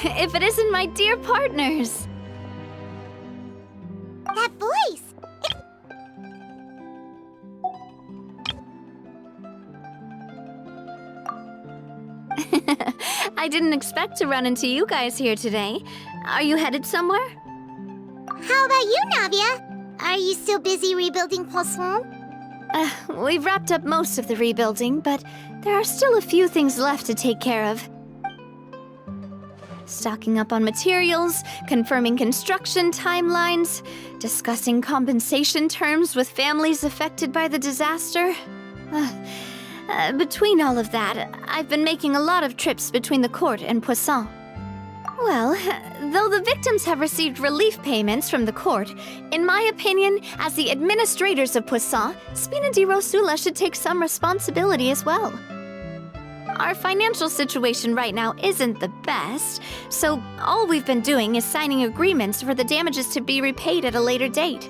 if it isn't my dear partners. That voice! I didn't expect to run into you guys here today. Are you headed somewhere? How about you, Navia? Are you still busy rebuilding Poisson? We've wrapped up most of the rebuilding, but there are still a few things left to take care of. Stocking up on materials, confirming construction timelines, discussing compensation terms with families affected by the disaster. Between all of that, I've been making a lot of trips between the court and Poisson. Well, though the victims have received relief payments from the court, in my opinion, as the administrators of Poisson, Spina di Rosula should take some responsibility as well. Our financial situation right now isn't the best, so all we've been doing is signing agreements for the damages to be repaid at a later date.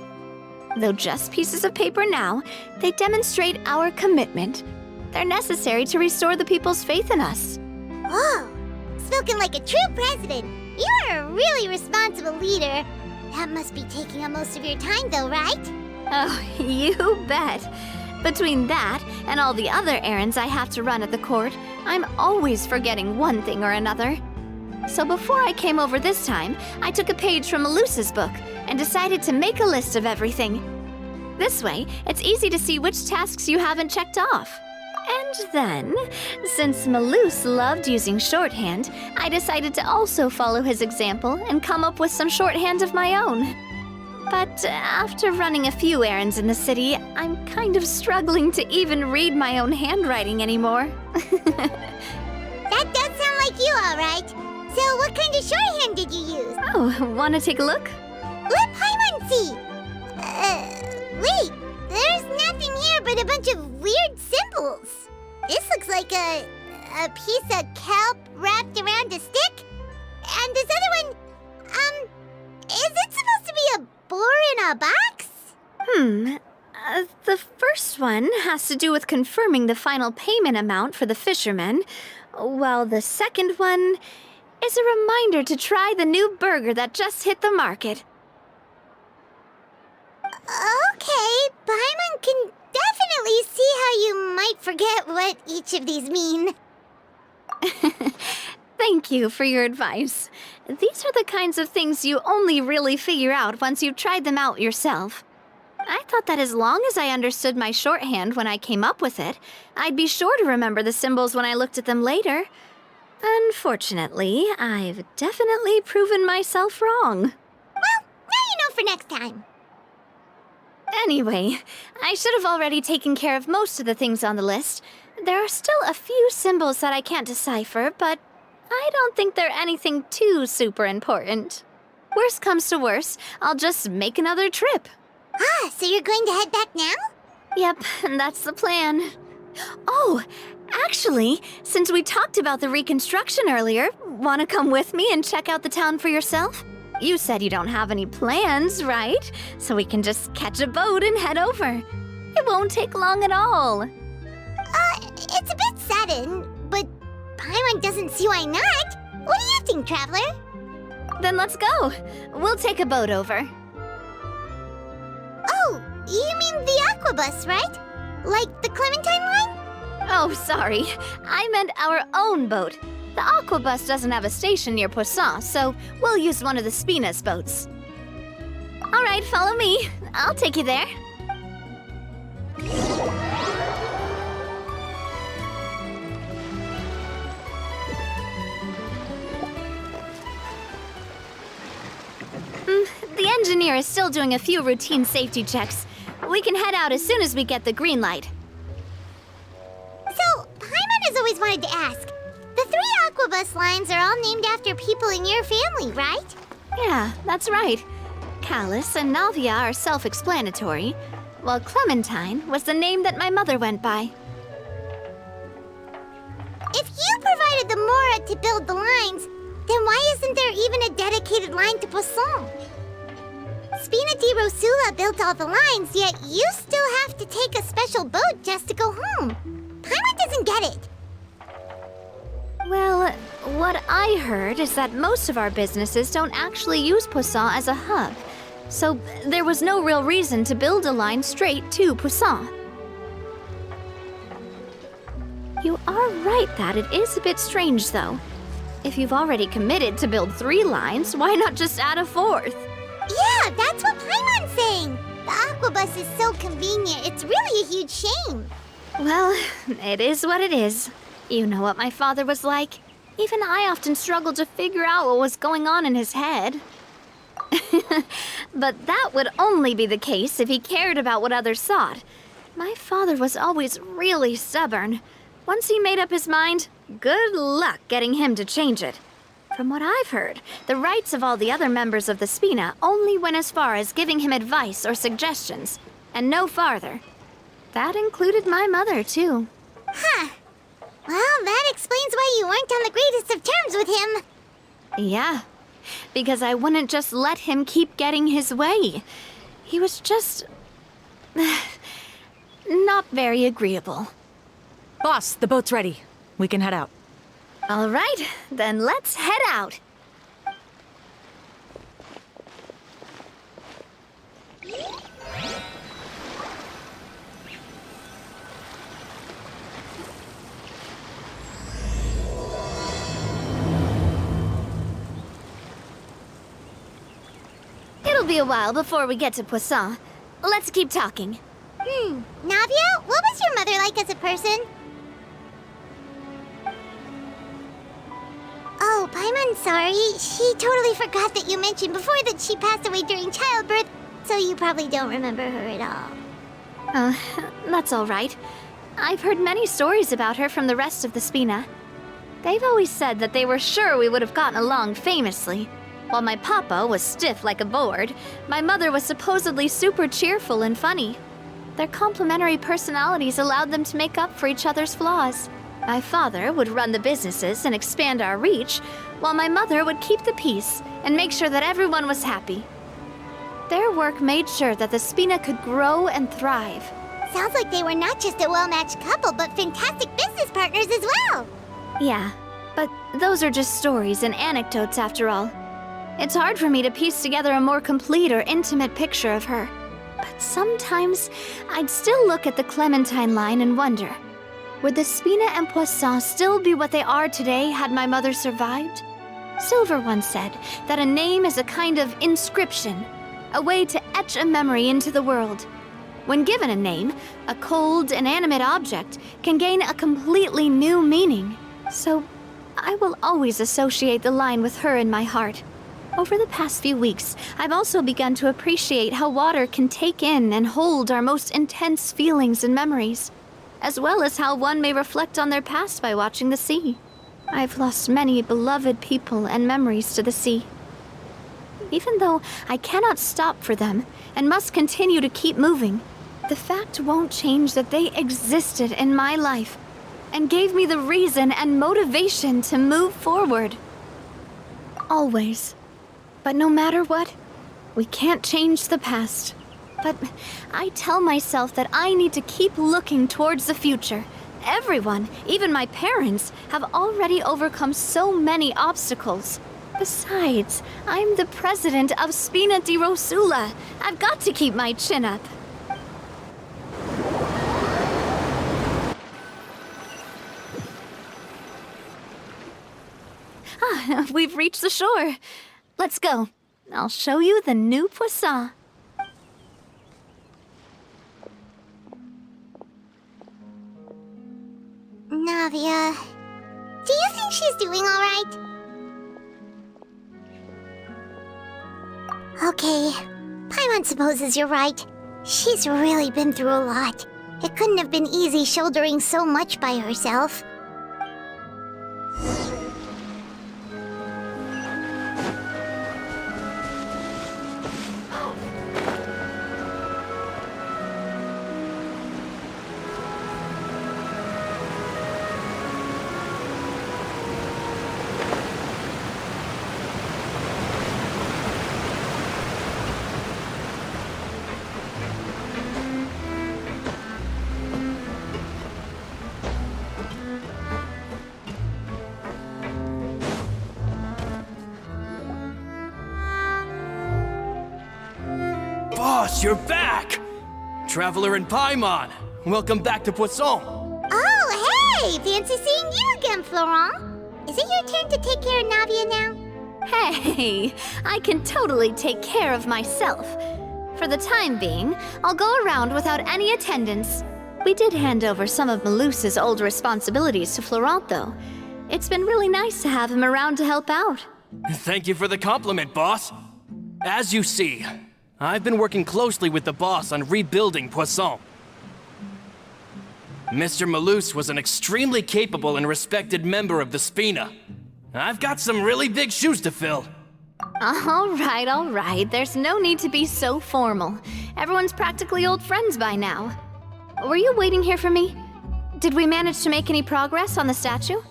Though just pieces of paper now, they demonstrate our commitment. They're necessary to restore the people's faith in us. Whoa! Spoken like a true president. You are a really responsible leader. That must be taking up most of your time, though, right? Oh, you bet. Between that and all the other errands I have to run at the court, I'm always forgetting one thing or another. So before I came over this time, I took a page from Melusa's book and decided to make a list of everything. This way, it's easy to see which tasks you haven't checked off. And then, since Melus loved using shorthand, I decided to also follow his example and come up with some shorthand of my own. But after running a few errands in the city, I'm kind of struggling to even read my own handwriting anymore. That does sound like you, all right. So what kind of shorthand did you use? Oh, wanna take a look? Let Paimon see! Wait, there's nothing here but a bunch of weird symbols. This looks like a piece of kelp wrapped around a stick. And this other one, is it supposed to be a boar in a box? The first one has to do with confirming the final payment amount for the fishermen, while the second one is a reminder to try the new burger that just hit the market. Okay, Paimon can definitely see how you might forget what each of these mean. Thank you for your advice. These are the kinds of things you only really figure out once you've tried them out yourself. I thought that as long as I understood my shorthand when I came up with it, I'd be sure to remember the symbols when I looked at them later. Unfortunately, I've definitely proven myself wrong. Well, now you know for next time. Anyway, I should have already taken care of most of the things on the list. There are still a few symbols that I can't decipher, but I don't think they're anything too super important. Worst comes to worst, I'll just make another trip. Ah, so you're going to head back now? Yep, that's the plan. Oh, actually, since we talked about the reconstruction earlier, want to come with me and check out the town for yourself? You said you don't have any plans, right? So we can just catch a boat and head over. It won't take long at all. It's a bit sudden, but Paimon doesn't see why not. What do you think, Traveler? Then let's go. We'll take a boat over. Oh, you mean the Aquabus, right? Like the Clementine line? Oh, sorry. I meant our own boat. The Aquabus doesn't have a station near Poisson, so we'll use one of the Spina's boats. All right, follow me. I'll take you there. The engineer is still doing a few routine safety checks. We can head out as soon as we get the green light. So, Paimon has always wanted to ask. The 3 Aquabus lines are all named after people in your family, right? Yeah, that's right. Callus and Navia are self-explanatory, while Clementine was the name that my mother went by. If you provided the Mora to build the lines, then why isn't there even a dedicated line to Poisson? Spina di Rosula built all the lines, yet you still have to take a special boat just to go home. Paimon doesn't get it. Well, what I heard is that most of our businesses don't actually use Poisson as a hub, so there was no real reason to build a line straight to Poisson. You are right that it is a bit strange, though. If you've already committed to build 3 lines, why not just add a 4th? Yeah, that's what Paimon's saying. The Aquabus is so convenient, it's really a huge shame. Well, it is what it is. You know what my father was like. Even I often struggled to figure out what was going on in his head. But that would only be the case if he cared about what others thought. My father was always really stubborn. Once he made up his mind, good luck getting him to change it. From what I've heard, the rights of all the other members of the Spina only went as far as giving him advice or suggestions, and no farther. That included my mother, too. Huh. Well, that explains why you weren't on the greatest of terms with him. Yeah, because I wouldn't just let him keep getting his way. He was just... not very agreeable. Boss, the boat's ready. We can head out. All right, then let's head out. It'll be a while before we get to Poisson. Let's keep talking. Navia, what was your mother like as a person? Oh, Paimon's sorry. She totally forgot that you mentioned before that she passed away during childbirth, so you probably don't remember her at all. That's all right. I've heard many stories about her from the rest of the Spina. They've always said that they were sure we would have gotten along famously. While my papa was stiff like a board, my mother was supposedly super cheerful and funny. Their complementary personalities allowed them to make up for each other's flaws. My father would run the businesses and expand our reach, while my mother would keep the peace and make sure that everyone was happy. Their work made sure that the Spina could grow and thrive. Sounds like they were not just a well-matched couple, but fantastic business partners as well. Yeah, but those are just stories and anecdotes after all. It's hard for me to piece together a more complete or intimate picture of her. But sometimes, I'd still look at the Clementine line and wonder, would the Spina and Poisson still be what they are today had my mother survived? Silver once said that a name is a kind of inscription, a way to etch a memory into the world. When given a name, a cold, inanimate object can gain a completely new meaning. So, I will always associate the line with her in my heart. Over the past few weeks, I've also begun to appreciate how water can take in and hold our most intense feelings and memories, as well as how one may reflect on their past by watching the sea. I've lost many beloved people and memories to the sea. Even though I cannot stop for them and must continue to keep moving, the fact won't change that they existed in my life and gave me the reason and motivation to move forward. Always. But no matter what, we can't change the past. But I tell myself that I need to keep looking towards the future. Everyone, even my parents, have already overcome so many obstacles. Besides, I'm the president of Spina di Rosula. I've got to keep my chin up. We've reached the shore. Let's go. I'll show you the new Poisson. Navia, do you think she's doing all right? Okay, Paimon supposes you're right. She's really been through a lot. It couldn't have been easy shouldering so much by herself. you're back! Traveler and Paimon, welcome back to Poisson. Oh, hey! Fancy seeing you again, Florent. Is it your turn to take care of Navia now? Hey, I can totally take care of myself. For the time being, I'll go around without any attendance. We did hand over some of Malus's old responsibilities to Florent, though. It's been really nice to have him around to help out. Thank you for the compliment, boss. As you see, I've been working closely with the boss on rebuilding Poisson. Mr. Malus was an extremely capable and respected member of the Spina. I've got some really big shoes to fill. All right. There's no need to be so formal. Everyone's practically old friends by now. Were you waiting here for me? Did we manage to make any progress on the statue?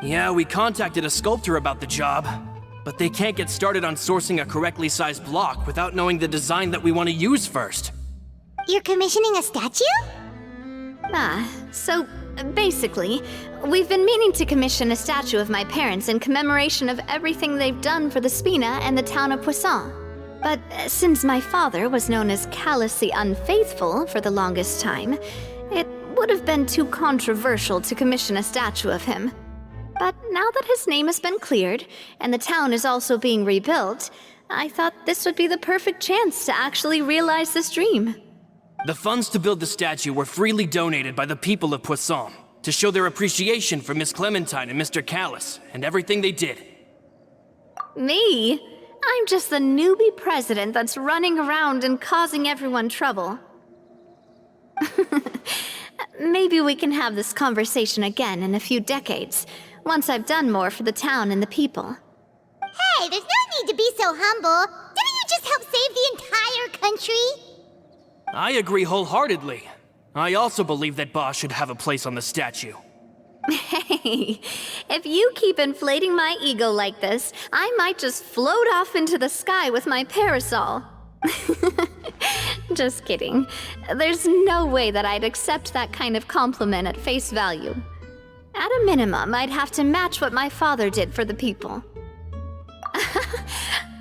Yeah, we contacted a sculptor about the job, but they can't get started on sourcing a correctly sized block without knowing the design that we want to use first. You're commissioning a statue? So basically, we've been meaning to commission a statue of my parents in commemoration of everything they've done for the Spina and the town of Poisson. But since my father was known as callously unfaithful for the longest time, it would have been too controversial to commission a statue of him. But now that his name has been cleared, and the town is also being rebuilt, I thought this would be the perfect chance to actually realize this dream. The funds to build the statue were freely donated by the people of Poisson to show their appreciation for Miss Clementine and Mr. Callis and everything they did. Me? I'm just the newbie president that's running around and causing everyone trouble. Maybe we can have this conversation again in a few decades, once I've done more for the town and the people. Hey, there's no need to be so humble. Didn't you just help save the entire country? I agree wholeheartedly. I also believe that Boss should have a place on the statue. Hey, if you keep inflating my ego like this, I might just float off into the sky with my parasol. Just kidding. There's no way that I'd accept that kind of compliment at face value. At a minimum, I'd have to match what my father did for the people.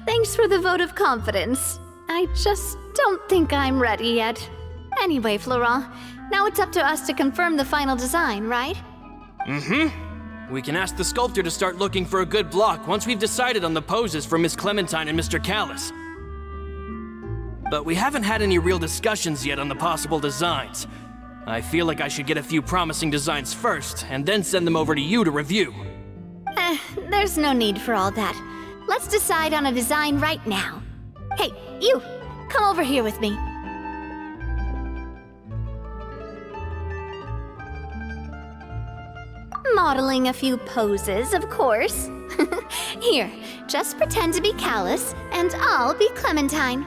Thanks for the vote of confidence. I just don't think I'm ready yet. Anyway, Florent, now it's up to us to confirm the final design, right? We can ask the sculptor to start looking for a good block once we've decided on the poses for Miss Clementine and Mr. Callis. But we haven't had any real discussions yet on the possible designs. I feel like I should get a few promising designs first, and then send them over to you to review. There's no need for all that. Let's decide on a design right now. Hey, you! Come over here with me. Modeling a few poses, of course. Here, just pretend to be Callis, and I'll be Clementine.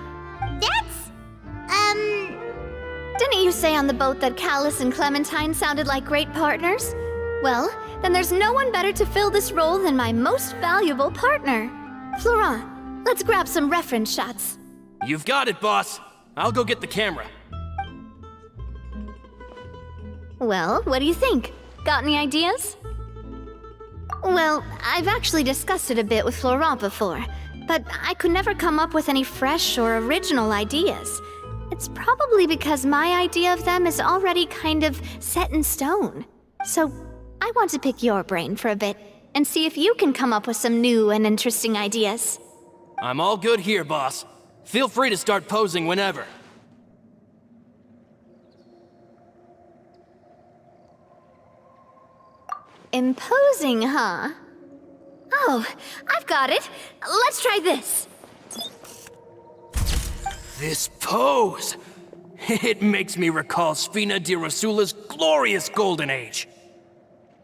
Didn't you say on the boat that Callis and Clementine sounded like great partners? Well, then there's no one better to fill this role than my most valuable partner. Florent, let's grab some reference shots. You've got it, boss. I'll go get the camera. Well, what do you think? Got any ideas? Well, I've actually discussed it a bit with Florent before, but I could never come up with any fresh or original ideas. It's probably because my idea of them is already kind of set in stone. So I want to pick your brain for a bit and see if you can come up with some new and interesting ideas. I'm all good here, boss. Feel free to start posing whenever. Imposing, huh? Oh, I've got it. Let's try this. This pose! It makes me recall Spina di Rosula's glorious golden age.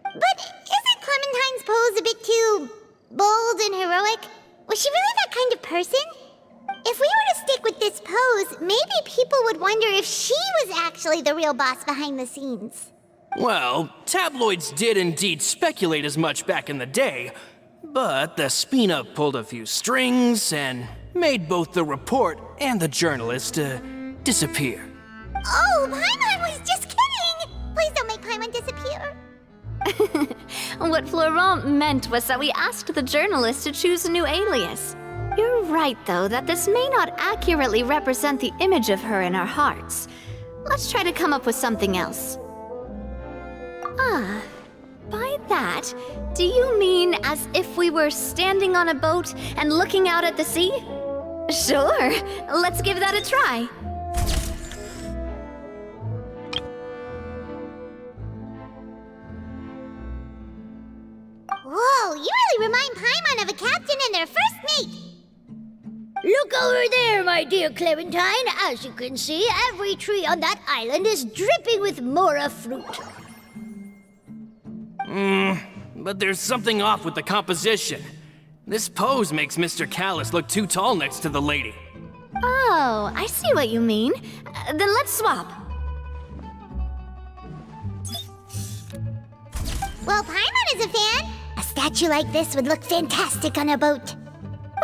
But isn't Clementine's pose a bit too bold and heroic? Was she really that kind of person? If we were to stick with this pose, maybe people would wonder if she was actually the real boss behind the scenes. Well, tabloids did indeed speculate as much back in the day, but the Spina pulled a few strings and made both the report and the journalist disappear. Oh, Paimon was just kidding! Please don't make Paimon disappear. What Florent meant was that we asked the journalist to choose a new alias. You're right, though, that this may not accurately represent the image of her in our hearts. Let's try to come up with something else. Ah, by that, do you mean as if we were standing on a boat and looking out at the sea? Sure, let's give that a try. Whoa, you really remind Paimon of a captain and their first mate. Look over there, my dear Clementine. As you can see, every tree on that island is dripping with mora fruit. But there's something off with the composition. This pose makes Mr. Callus look too tall next to the lady. Oh, I see what you mean. Then let's swap. Well, Paimon is a fan. A statue like this would look fantastic on a boat.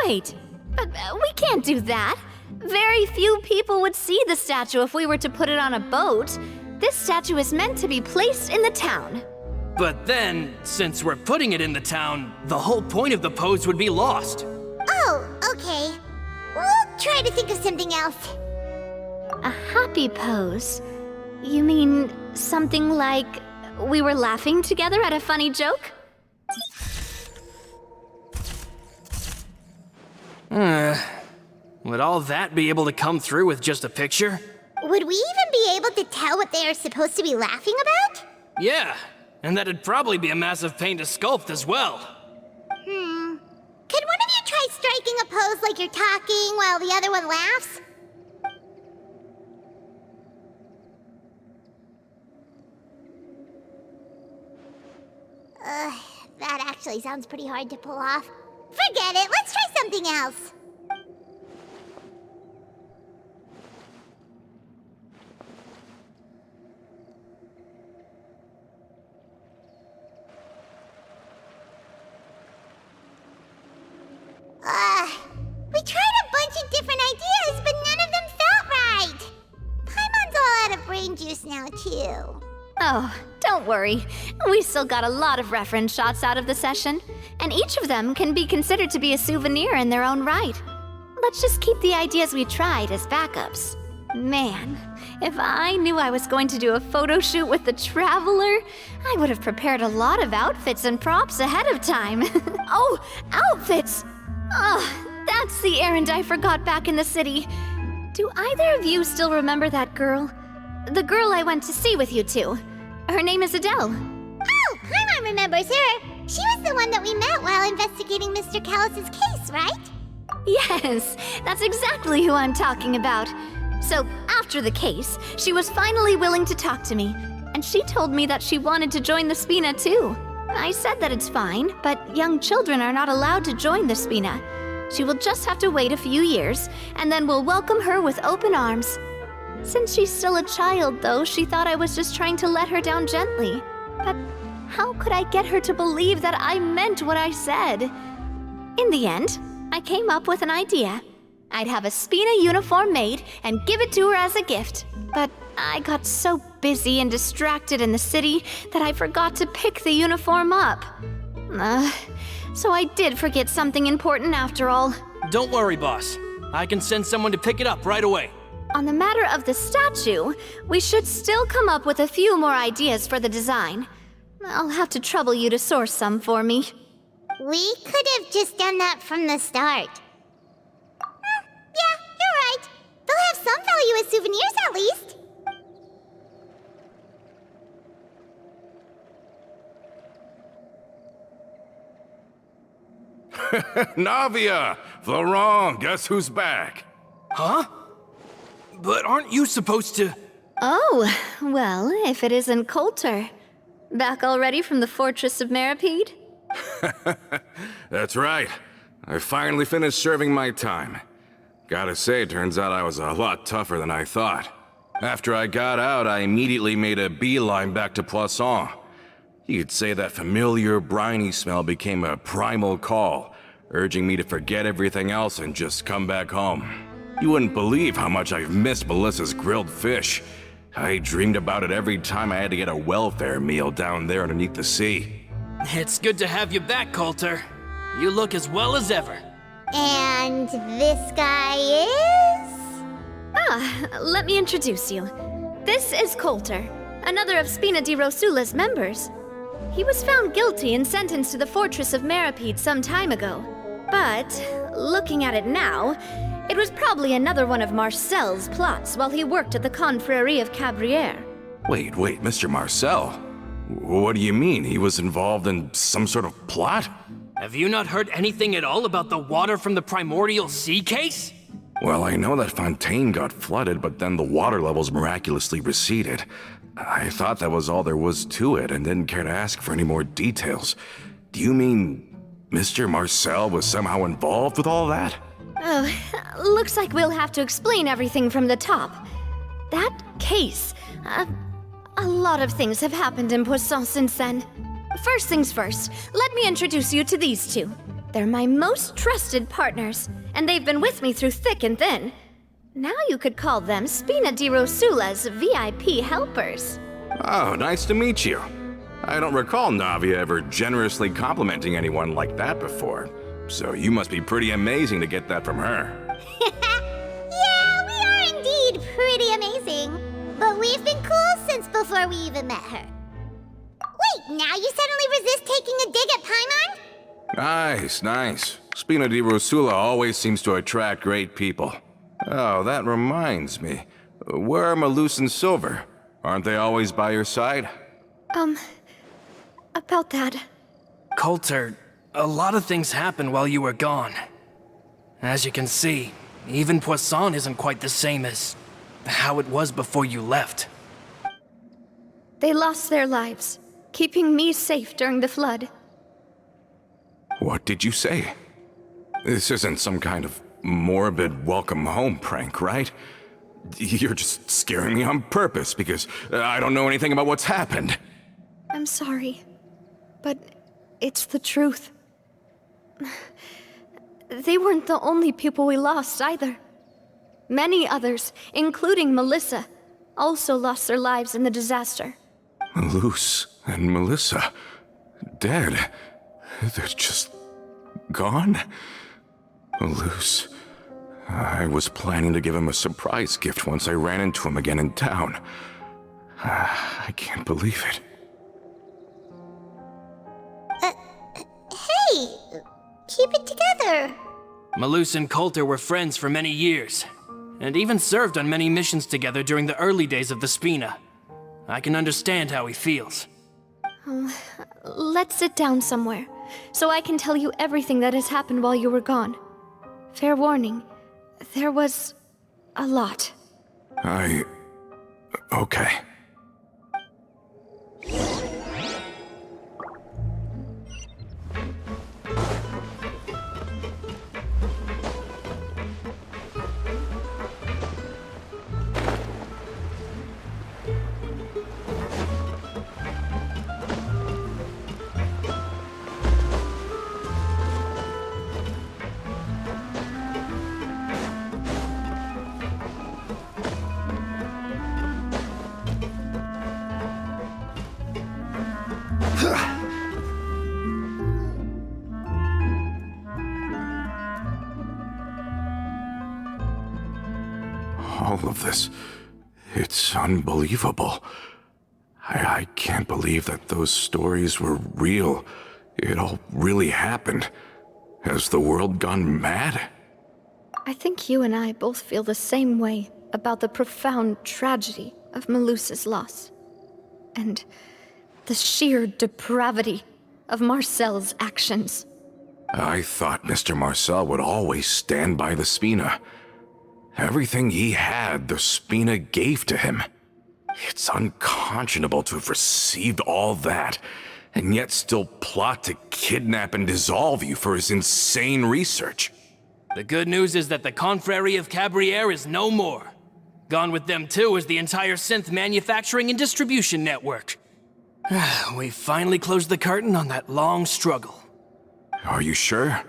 Wait, but we can't do that. Very few people would see the statue if we were to put it on a boat. This statue is meant to be placed in the town. But then, since we're putting it in the town, the whole point of the pose would be lost. Oh, okay. We'll try to think of something else. A happy pose? You mean something like we were laughing together at a funny joke? Would all that be able to come through with just a picture? Would we even be able to tell what they are supposed to be laughing about? Yeah, and that'd probably be a massive pain to sculpt as well. Could one of you try striking a pose like you're talking while the other one laughs? That actually sounds pretty hard to pull off. Forget it, let's try something else. We tried a bunch of different ideas, but none of them felt right. Paimon's all out of brain juice now, too. Oh, don't worry. We still got a lot of reference shots out of the session, and each of them can be considered to be a souvenir in their own right. Let's just keep the ideas we tried as backups. Man, if I knew I was going to do a photo shoot with the Traveler, I would have prepared a lot of outfits and props ahead of time. Oh, outfits! Oh, that's the errand I forgot back in the city. Do either of you still remember that girl? The girl I went to see with you two. Her name is Adele. Oh, Paimon remembers her. She was the one that we met while investigating Mr. Callus's case, right? Yes, that's exactly who I'm talking about. So, after the case, she was finally willing to talk to me, and she told me that she wanted to join the Spina too. I said that it's fine, but young children are not allowed to join the Spina. She will just have to wait a few years, and then we'll welcome her with open arms. Since she's still a child, though, she thought I was just trying to let her down gently. But how could I get her to believe that I meant what I said? In the end, I came up with an idea. I'd have a Spina uniform made and give it to her as a gift. But I got so busy and distracted in the city that I forgot to pick the uniform up. So I did forget something important after all. Don't worry, boss. I can send someone to pick it up right away. On the matter of the statue, we should still come up with a few more ideas for the design. I'll have to trouble you to source some for me. We could have just done that from the start. Yeah, you're right. They'll have some value as souvenirs at least. Navia! Florent, guess who's back? Huh? But aren't you supposed to... Oh, well, if it isn't Coulter. Back already from the Fortress of Meripede? That's right. I finally finished serving my time. Gotta say, turns out I was a lot tougher than I thought. After I got out, I immediately made a beeline back to Poisson. You could say that familiar, briny smell became a primal call, urging me to forget everything else and just come back home. You wouldn't believe how much I've missed Melissa's grilled fish. I dreamed about it every time I had to get a welfare meal down there underneath the sea. It's good to have you back, Coulter. You look as well as ever. And this guy is? Let me introduce you. This is Coulter, another of Spina di Rosula's members. He was found guilty and sentenced to the Fortress of Meripede some time ago. But, looking at it now, it was probably another one of Marcel's plots while he worked at the Confrérie of Cabrières. Wait, Mr. Marcel? What do you mean? He was involved in some sort of plot? Have you not heard anything at all about the water from the primordial sea case? Well, I know that Fontaine got flooded, but then the water levels miraculously receded. I thought that was all there was to it and didn't care to ask for any more details. Do you mean Mr. Marcel was somehow involved with all that? Oh, looks like we'll have to explain everything from the top. That case, a lot of things have happened in Poisson since then. First things first, let me introduce you to these two. They're my most trusted partners, and they've been with me through thick and thin. Now you could call them Spina di Rosula's VIP helpers. Oh, nice to meet you. I don't recall Navia ever generously complimenting anyone like that before. So you must be pretty amazing to get that from her. Yeah, we are indeed pretty amazing. But we've been cool since before we even met her. Wait, now you suddenly resist taking a dig at Paimon? Nice. Spina di Rosula always seems to attract great people. Oh, that reminds me. Where are Malus and Silver? Aren't they always by your side? About that. Coulter, a lot of things happened while you were gone. As you can see, even Poisson isn't quite the same as how it was before you left. They lost their lives, keeping me safe during the flood. What did you say? This isn't some kind of morbid welcome home prank, right? You're just scaring me on purpose because I don't know anything about what's happened. I'm sorry, but it's the truth. They weren't the only people we lost either. Many others, including Melissa, also lost their lives in the disaster. Malus and Melissa, dead. They're just gone? Malus. I was planning to give him a surprise gift once I ran into him again in town. I can't believe it. Hey, keep it together. Malus and Coulter were friends for many years, and even served on many missions together during the early days of the Spina. I can understand how he feels. Let's sit down somewhere, so I can tell you everything that has happened while you were gone. Fair warning, there was a lot. Okay. All of this, it's unbelievable. I can't believe that those stories were real. It all really happened. Has the world gone mad? I think you and I both feel the same way about the profound tragedy of Melusa's loss. And the sheer depravity of Marcel's actions. I thought Mr. Marcel would always stand by the Spina. Everything he had, the Spina gave to him. It's unconscionable to have received all that, and yet still plot to kidnap and dissolve you for his insane research. The good news is that the Confrérie of Cabrières is no more. Gone with them too is the entire synth manufacturing and distribution network. We finally closed the curtain on that long struggle. Are you sure?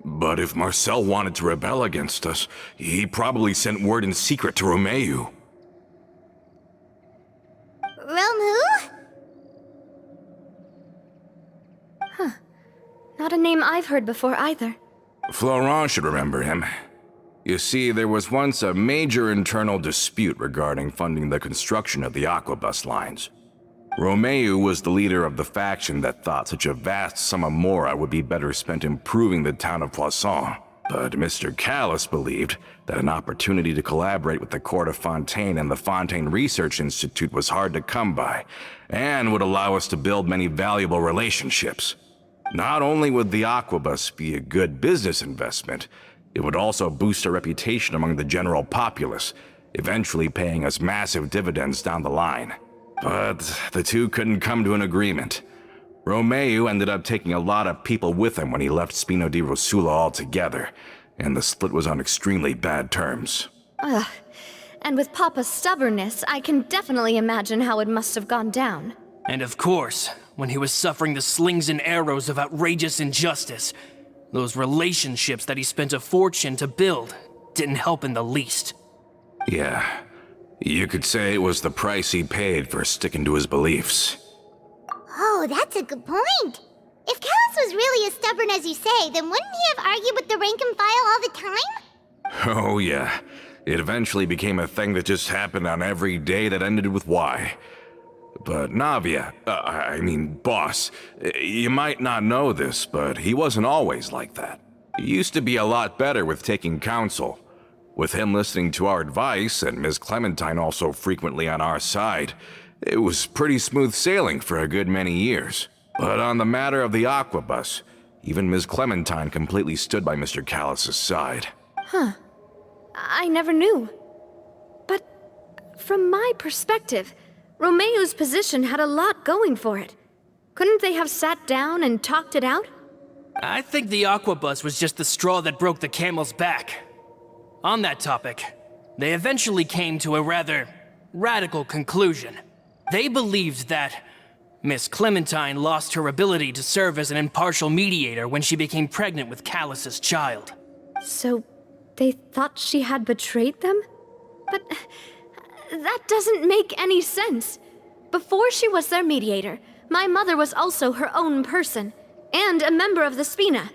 But if Marcel wanted to rebel against us, he probably sent word in secret to Romeu. Romeu? Not a name I've heard before either. Florent should remember him. You see, there was once a major internal dispute regarding funding the construction of the Aquabus lines. Romeu was the leader of the faction that thought such a vast sum of mora would be better spent improving the town of Poisson. But Mr. Callis believed that an opportunity to collaborate with the Court of Fontaine and the Fontaine Research Institute was hard to come by, and would allow us to build many valuable relationships. Not only would the Aquabus be a good business investment, it would also boost our reputation among the general populace, eventually paying us massive dividends down the line. But the two couldn't come to an agreement. Romeu ended up taking a lot of people with him when he left Spino di Rosula altogether, and the split was on extremely bad terms. Ugh. And with Papa's stubbornness, I can definitely imagine how it must have gone down. And of course, when he was suffering the slings and arrows of outrageous injustice, those relationships that he spent a fortune to build didn't help in the least. Yeah, you could say it was the price he paid for sticking to his beliefs. Oh, that's a good point. If Callis was really as stubborn as you say, then wouldn't he have argued with the rank and file all the time? Oh yeah, it eventually became a thing that just happened on every day that ended with Y. But Navia, boss, you might not know this, but he wasn't always like that. He used to be a lot better with taking counsel. With him listening to our advice, and Ms. Clementine also frequently on our side, it was pretty smooth sailing for a good many years. But on the matter of the Aquabus, even Ms. Clementine completely stood by Mr. Callis's side. Huh. I never knew. But from my perspective, Romeu's position had a lot going for it. Couldn't they have sat down and talked it out? I think the Aquabus was just the straw that broke the camel's back. On that topic, they eventually came to a rather radical conclusion. They believed that Miss Clementine lost her ability to serve as an impartial mediator when she became pregnant with Callis's child. So they thought she had betrayed them? But that doesn't make any sense. Before she was their mediator, my mother was also her own person, and a member of the Spina.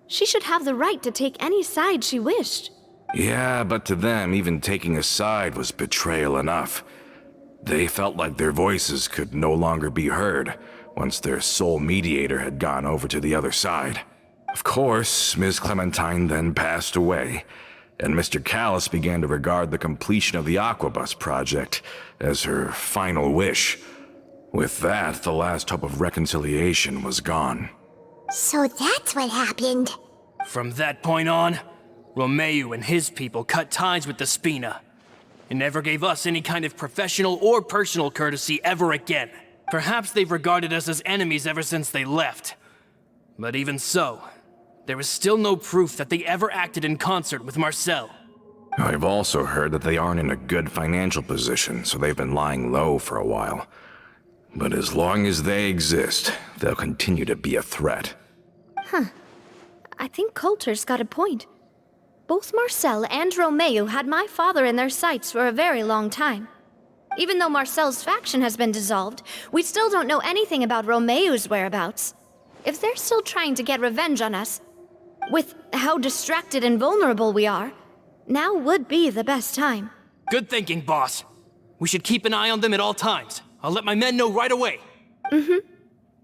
She should have the right to take any side she wished. Yeah, but to them, even taking a side was betrayal enough. They felt like their voices could no longer be heard once their sole mediator had gone over to the other side. Of course, Ms. Clementine then passed away, and Mr. Callis began to regard the completion of the Aquabus project as her final wish. With that, the last hope of reconciliation was gone. So that's what happened. From that point on, Romeu and his people cut ties with the Spina, and never gave us any kind of professional or personal courtesy ever again. Perhaps they've regarded us as enemies ever since they left. But even so, there is still no proof that they ever acted in concert with Marcel. I've also heard that they aren't in a good financial position, so they've been lying low for a while. But as long as they exist, they'll continue to be a threat. I think Coulter's got a point. Both Marcel and Romeu had my father in their sights for a very long time. Even though Marcel's faction has been dissolved, we still don't know anything about Romeu's whereabouts. If they're still trying to get revenge on us, with how distracted and vulnerable we are, now would be the best time. Good thinking, boss. We should keep an eye on them at all times. I'll let my men know right away.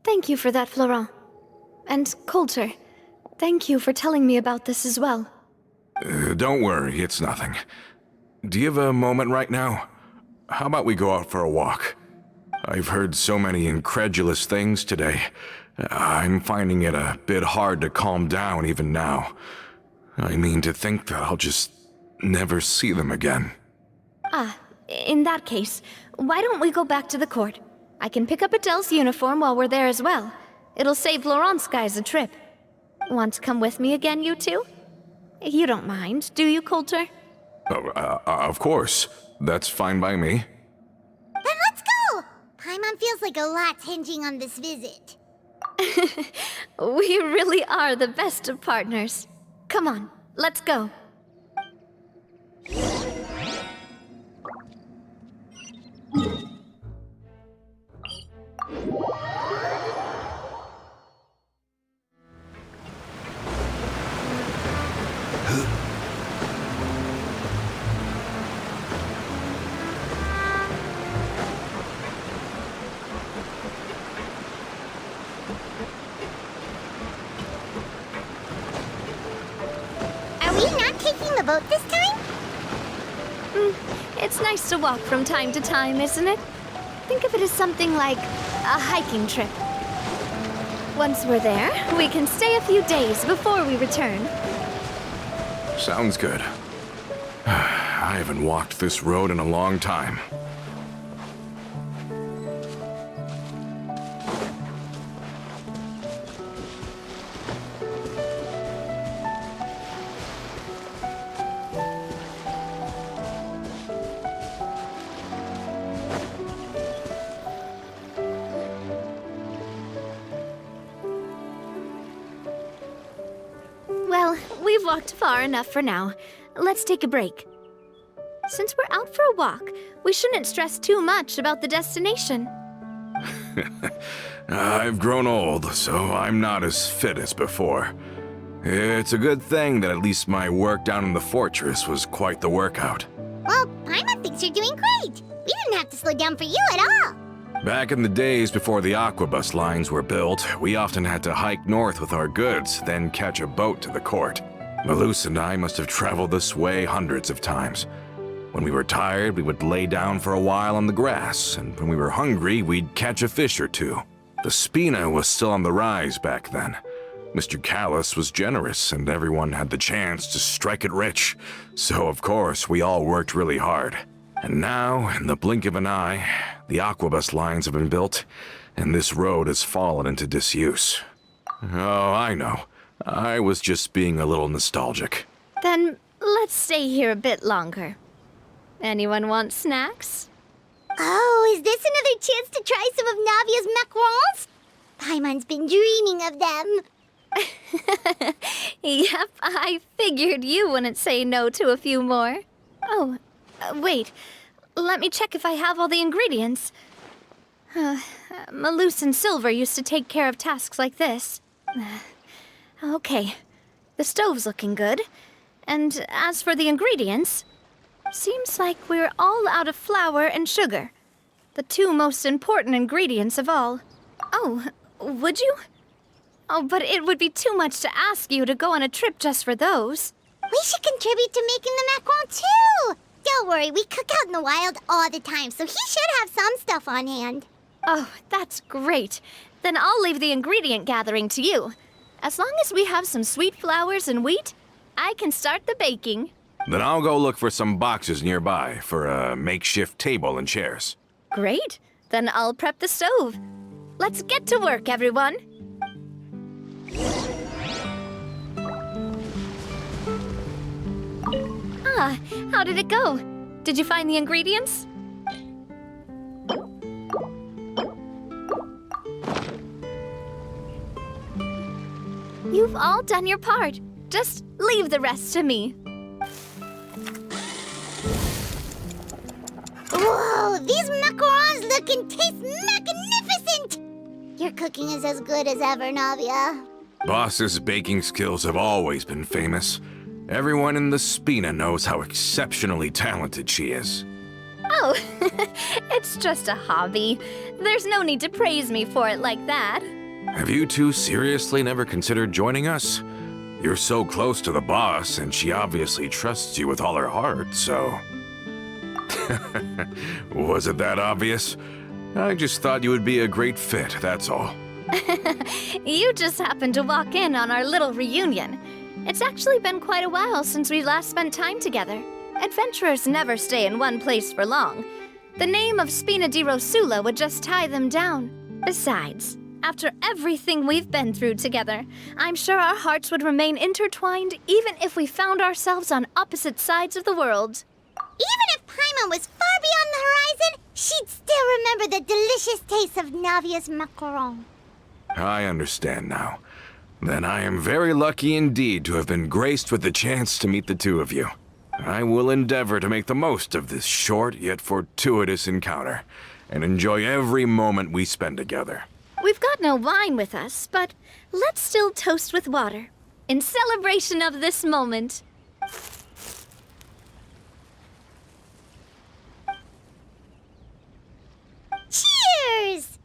Thank you for that, Florent. And Coulter, thank you for telling me about this as well. Don't worry, it's nothing. Do you have a moment right now? How about we go out for a walk? I've heard so many incredulous things today. I'm finding it a bit hard to calm down even now. I mean, to think that I'll just never see them again. In that case, why don't we go back to the court? I can pick up Adele's uniform while we're there as well. It'll save Laurent's guys a trip. Want to come with me again, you two? You don't mind, do you, Coulter? Of course. That's fine by me. Then let's go! Paimon feels like a lot's hinging on this visit. We really are the best of partners. Come on, let's go. boat this time? It's nice to walk from time to time, isn't it? Think of it as something like a hiking trip. Once we're there, we can stay a few days before we return. Sounds good. I haven't walked this road in a long time. Well, we've walked far enough for now. Let's take a break. Since we're out for a walk, we shouldn't stress too much about the destination. I've grown old, so I'm not as fit as before. It's a good thing that at least my work down in the fortress was quite the workout. Well, Paimon thinks you're doing great. We didn't have to slow down for you at all. Back in the days before the aquabus lines were built, we often had to hike north with our goods, then catch a boat to the court. Malus and I must have traveled this way hundreds of times. When we were tired, we would lay down for a while on the grass, and when we were hungry, we'd catch a fish or two. The Spina was still on the rise back then. Mr. Callis was generous, and everyone had the chance to strike it rich. So, of course, we all worked really hard. And now, in the blink of an eye, the aquabus lines have been built, and this road has fallen into disuse. Oh, I know. I was just being a little nostalgic. Then let's stay here a bit longer. Anyone want snacks? Oh, is this another chance to try some of Navia's macarons? Paimon's been dreaming of them. Yep, I figured you wouldn't say no to a few more. Oh, wait. Let me check if I have all the ingredients. Malus and Silver used to take care of tasks like this. Okay, the stove's looking good. And as for the ingredients, seems like we're all out of flour and sugar. The two most important ingredients of all. Oh, would you? Oh, but it would be too much to ask you to go on a trip just for those. We should contribute to making the macaron too. Don't worry, we cook out in the wild all the time, so he should have some stuff on hand. Oh, that's great. Then I'll leave the ingredient gathering to you. As long as we have some sweet flours and wheat, I can start the baking. Then I'll go look for some boxes nearby for a makeshift table and chairs. Great. Then I'll prep the stove. Let's get to work, everyone. Ah, how did it go? Did you find the ingredients? You've all done your part. Just leave the rest to me. Whoa, these macarons look and taste magnificent! Your cooking is as good as ever, Navia. Boss's baking skills have always been famous. Everyone in the Spina knows how exceptionally talented she is. Oh, it's just a hobby. There's no need to praise me for it like that. Have you two seriously never considered joining us? You're so close to the boss, and she obviously trusts you with all her heart, so... Was it that obvious? I just thought you would be a great fit, that's all. You just happened to walk in on our little reunion. It's actually been quite a while since we last spent time together. Adventurers never stay in one place for long. The name of Spina di Rosula would just tie them down. Besides, after everything we've been through together, I'm sure our hearts would remain intertwined even if we found ourselves on opposite sides of the world. Even if Paimon was far beyond the horizon, she'd still remember the delicious taste of Navia's macaron. I understand now. Then I am very lucky indeed to have been graced with the chance to meet the two of you. I will endeavor to make the most of this short yet fortuitous encounter, and enjoy every moment we spend together. We've got no wine with us, but let's still toast with water, in celebration of this moment. Cheers!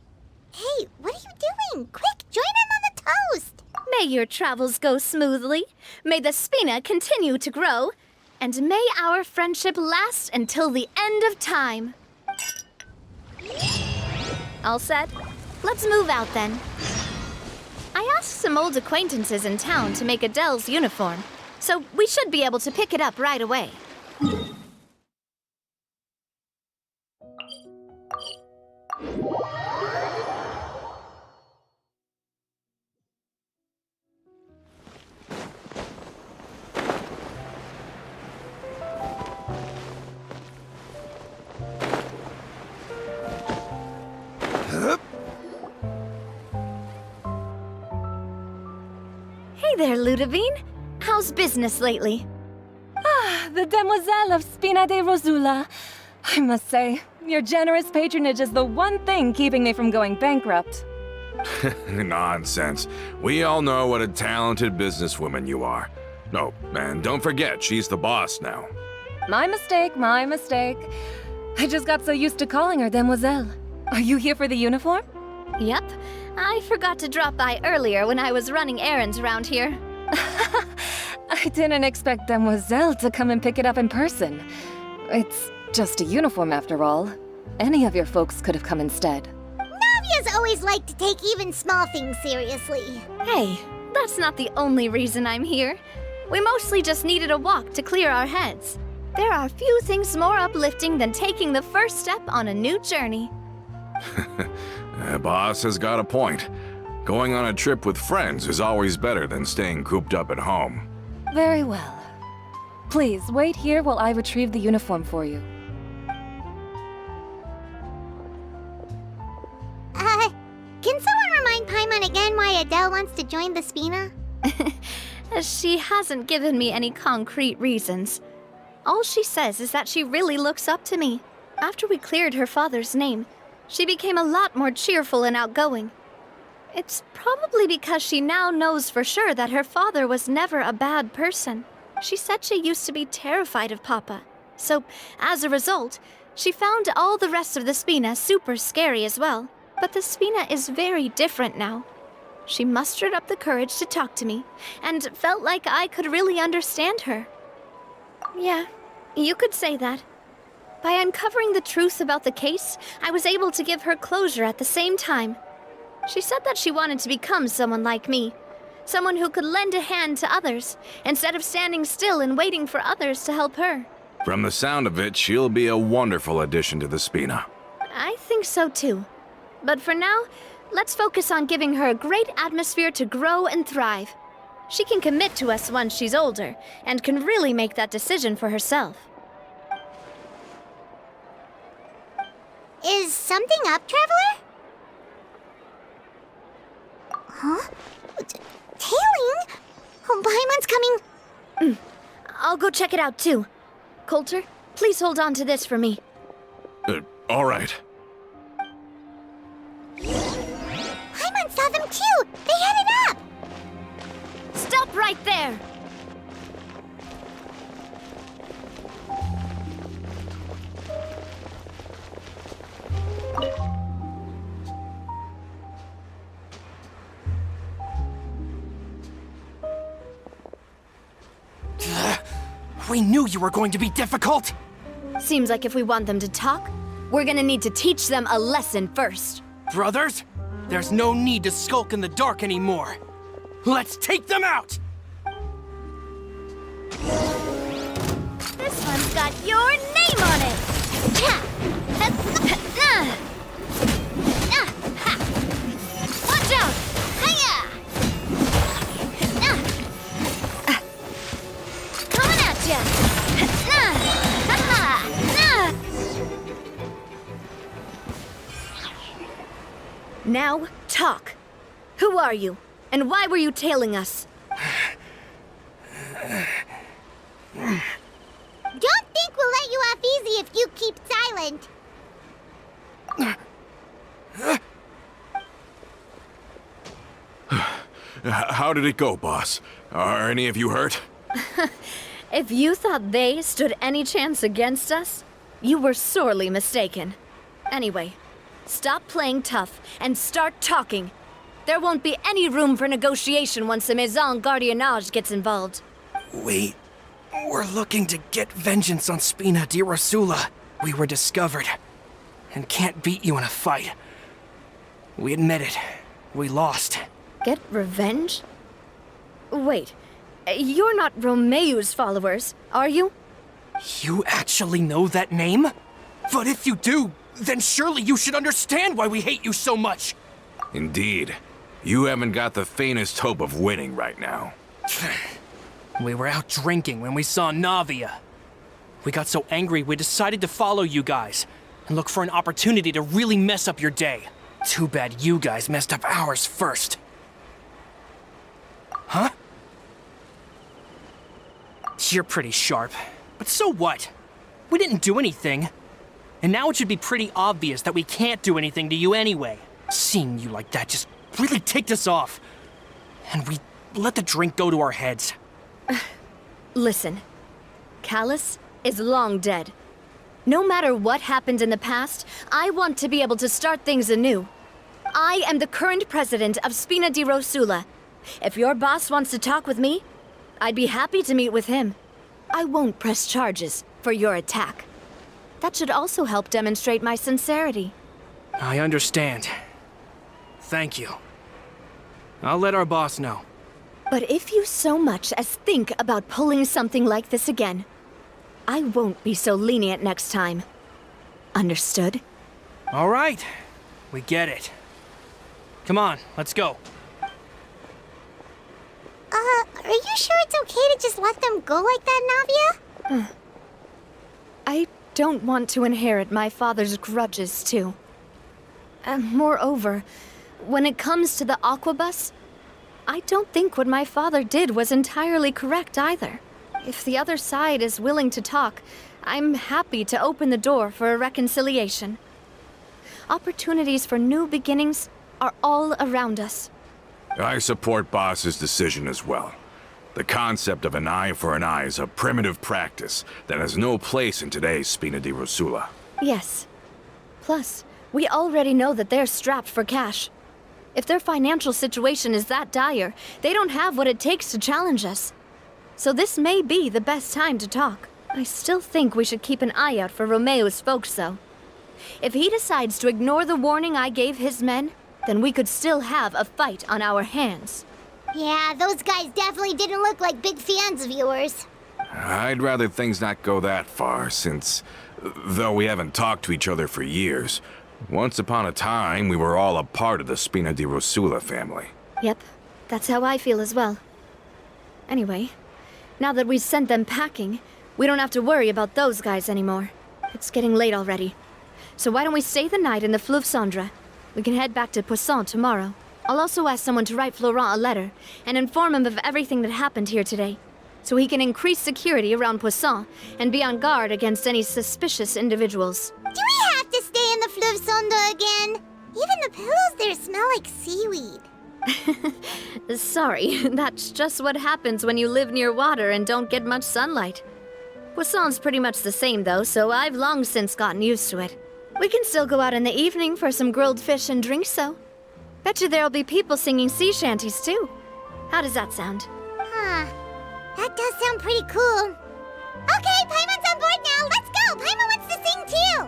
Hey, what are you doing? Quick, join in on the toast! May your travels go smoothly. May the Spina continue to grow. And may our friendship last until the end of time. All set? Let's move out then. I asked some old acquaintances in town to make Adele's uniform, so we should be able to pick it up right away. Hey there, Ludovine. How's business lately? The Demoiselle of Spina de Rosula. I must say, your generous patronage is the one thing keeping me from going bankrupt. Nonsense. We all know what a talented businesswoman you are. No, and don't forget, she's the boss now. My mistake, my mistake. I just got so used to calling her Demoiselle. Are you here for the uniform? Yep. I forgot to drop by earlier when I was running errands around here. I didn't expect Demoiselle to come and pick it up in person. It's just a uniform after all. Any of your folks could have come instead. Navia's always liked to take even small things seriously. Hey, that's not the only reason I'm here. We mostly just needed a walk to clear our heads. There are few things more uplifting than taking the first step on a new journey. Boss has got a point. Going on a trip with friends is always better than staying cooped up at home. Very well. Please, wait here while I retrieve the uniform for you. Can someone remind Paimon again why Adele wants to join the Spina? She hasn't given me any concrete reasons. All she says is that she really looks up to me. After we cleared her father's name, she became a lot more cheerful and outgoing. It's probably because she now knows for sure that her father was never a bad person. She said she used to be terrified of Papa. So, as a result, she found all the rest of the Spina super scary as well. But the Spina is very different now. She mustered up the courage to talk to me, and felt like I could really understand her. Yeah, you could say that. By uncovering the truth about the case, I was able to give her closure at the same time. She said that she wanted to become someone like me. Someone who could lend a hand to others, instead of standing still and waiting for others to help her. From the sound of it, she'll be a wonderful addition to the Spina. I think so too. But for now, let's focus on giving her a great atmosphere to grow and thrive. She can commit to us once she's older, and can really make that decision for herself. Is something up, Traveler? Huh? Tailing? Oh, Paimon's coming. I'll go check it out too. Coulter, please hold on to this for me. All right. Paimon saw them too! They headed up! Stop right there! We knew you were going to be difficult! Seems like if we want them to talk, we're gonna need to teach them a lesson first. Brothers, there's no need to skulk in the dark anymore. Let's take them out! This one's got your name on it! Watch out! Coming at ya! Now, talk. Who are you? And why were you tailing us? Don't think we'll let you off easy if you keep silent. How did it go, boss? Are any of you hurt? If you thought they stood any chance against us, you were sorely mistaken. Anyway, stop playing tough and start talking. There won't be any room for negotiation once the Maison Gardiennage gets involved. Wait, We're looking to get vengeance on Spina di Rosula. We were discovered, and can't beat you in a fight. We admit it. We lost. Get revenge? Wait, you're not Romeu's followers, are you? You actually know that name? But if you do, then surely you should understand why we hate you so much. Indeed. You haven't got the faintest hope of winning right now. We were out drinking when we saw Navia. We got so angry we decided to follow you guys and look for an opportunity to really mess up your day. Too bad you guys messed up ours first. Huh? You're pretty sharp, but so what? We didn't do anything. And now it should be pretty obvious that we can't do anything to you anyway. Seeing you like that just really ticked us off. And we let the drink go to our heads. Listen, Callus is long dead. No matter what happened in the past, I want to be able to start things anew. I am the current president of Spina di Rosula. If your boss wants to talk with me, I'd be happy to meet with him. I won't press charges for your attack. That should also help demonstrate my sincerity. I understand. Thank you. I'll let our boss know. But if you so much as think about pulling something like this again, I won't be so lenient next time. Understood? All right. We get it. Come on, let's go. Are you sure it's okay to just let them go like that, Navia? I don't want to inherit my father's grudges, too. Moreover, when it comes to the Aquabus, I don't think what my father did was entirely correct either. If the other side is willing to talk, I'm happy to open the door for a reconciliation. Opportunities for new beginnings are all around us. I support Boss's decision as well. The concept of an eye for an eye is a primitive practice that has no place in today's Spina di Rosula. Yes. Plus, we already know that they're strapped for cash. If their financial situation is that dire, they don't have what it takes to challenge us. So this may be the best time to talk. I still think we should keep an eye out for Romeu's folks, though. If he decides to ignore the warning I gave his men, then we could still have a fight on our hands. Yeah, those guys definitely didn't look like big fans of yours. I'd rather things not go that far, since, though we haven't talked to each other for years, once upon a time we were all a part of the Spina di Rosula family. Yep, that's how I feel as well. Anyway, now that we've sent them packing, we don't have to worry about those guys anymore. It's getting late already. So why don't we stay the night in the Fleuve Cendre? We can head back to Poisson tomorrow. I'll also ask someone to write Florent a letter and inform him of everything that happened here today, so he can increase security around Poisson and be on guard against any suspicious individuals. Do we have to stay in the Fleuve Cendre again? Even the pillows there smell like seaweed. Sorry, that's just what happens when you live near water and don't get much sunlight. Poisson's pretty much the same though, so I've long since gotten used to it. We can still go out in the evening for some grilled fish and drinks, though. Bet you there'll be people singing sea shanties, too. How does that sound? Huh. That does sound pretty cool. Okay, Paimon's on board now. Let's go. Paimon wants to sing too.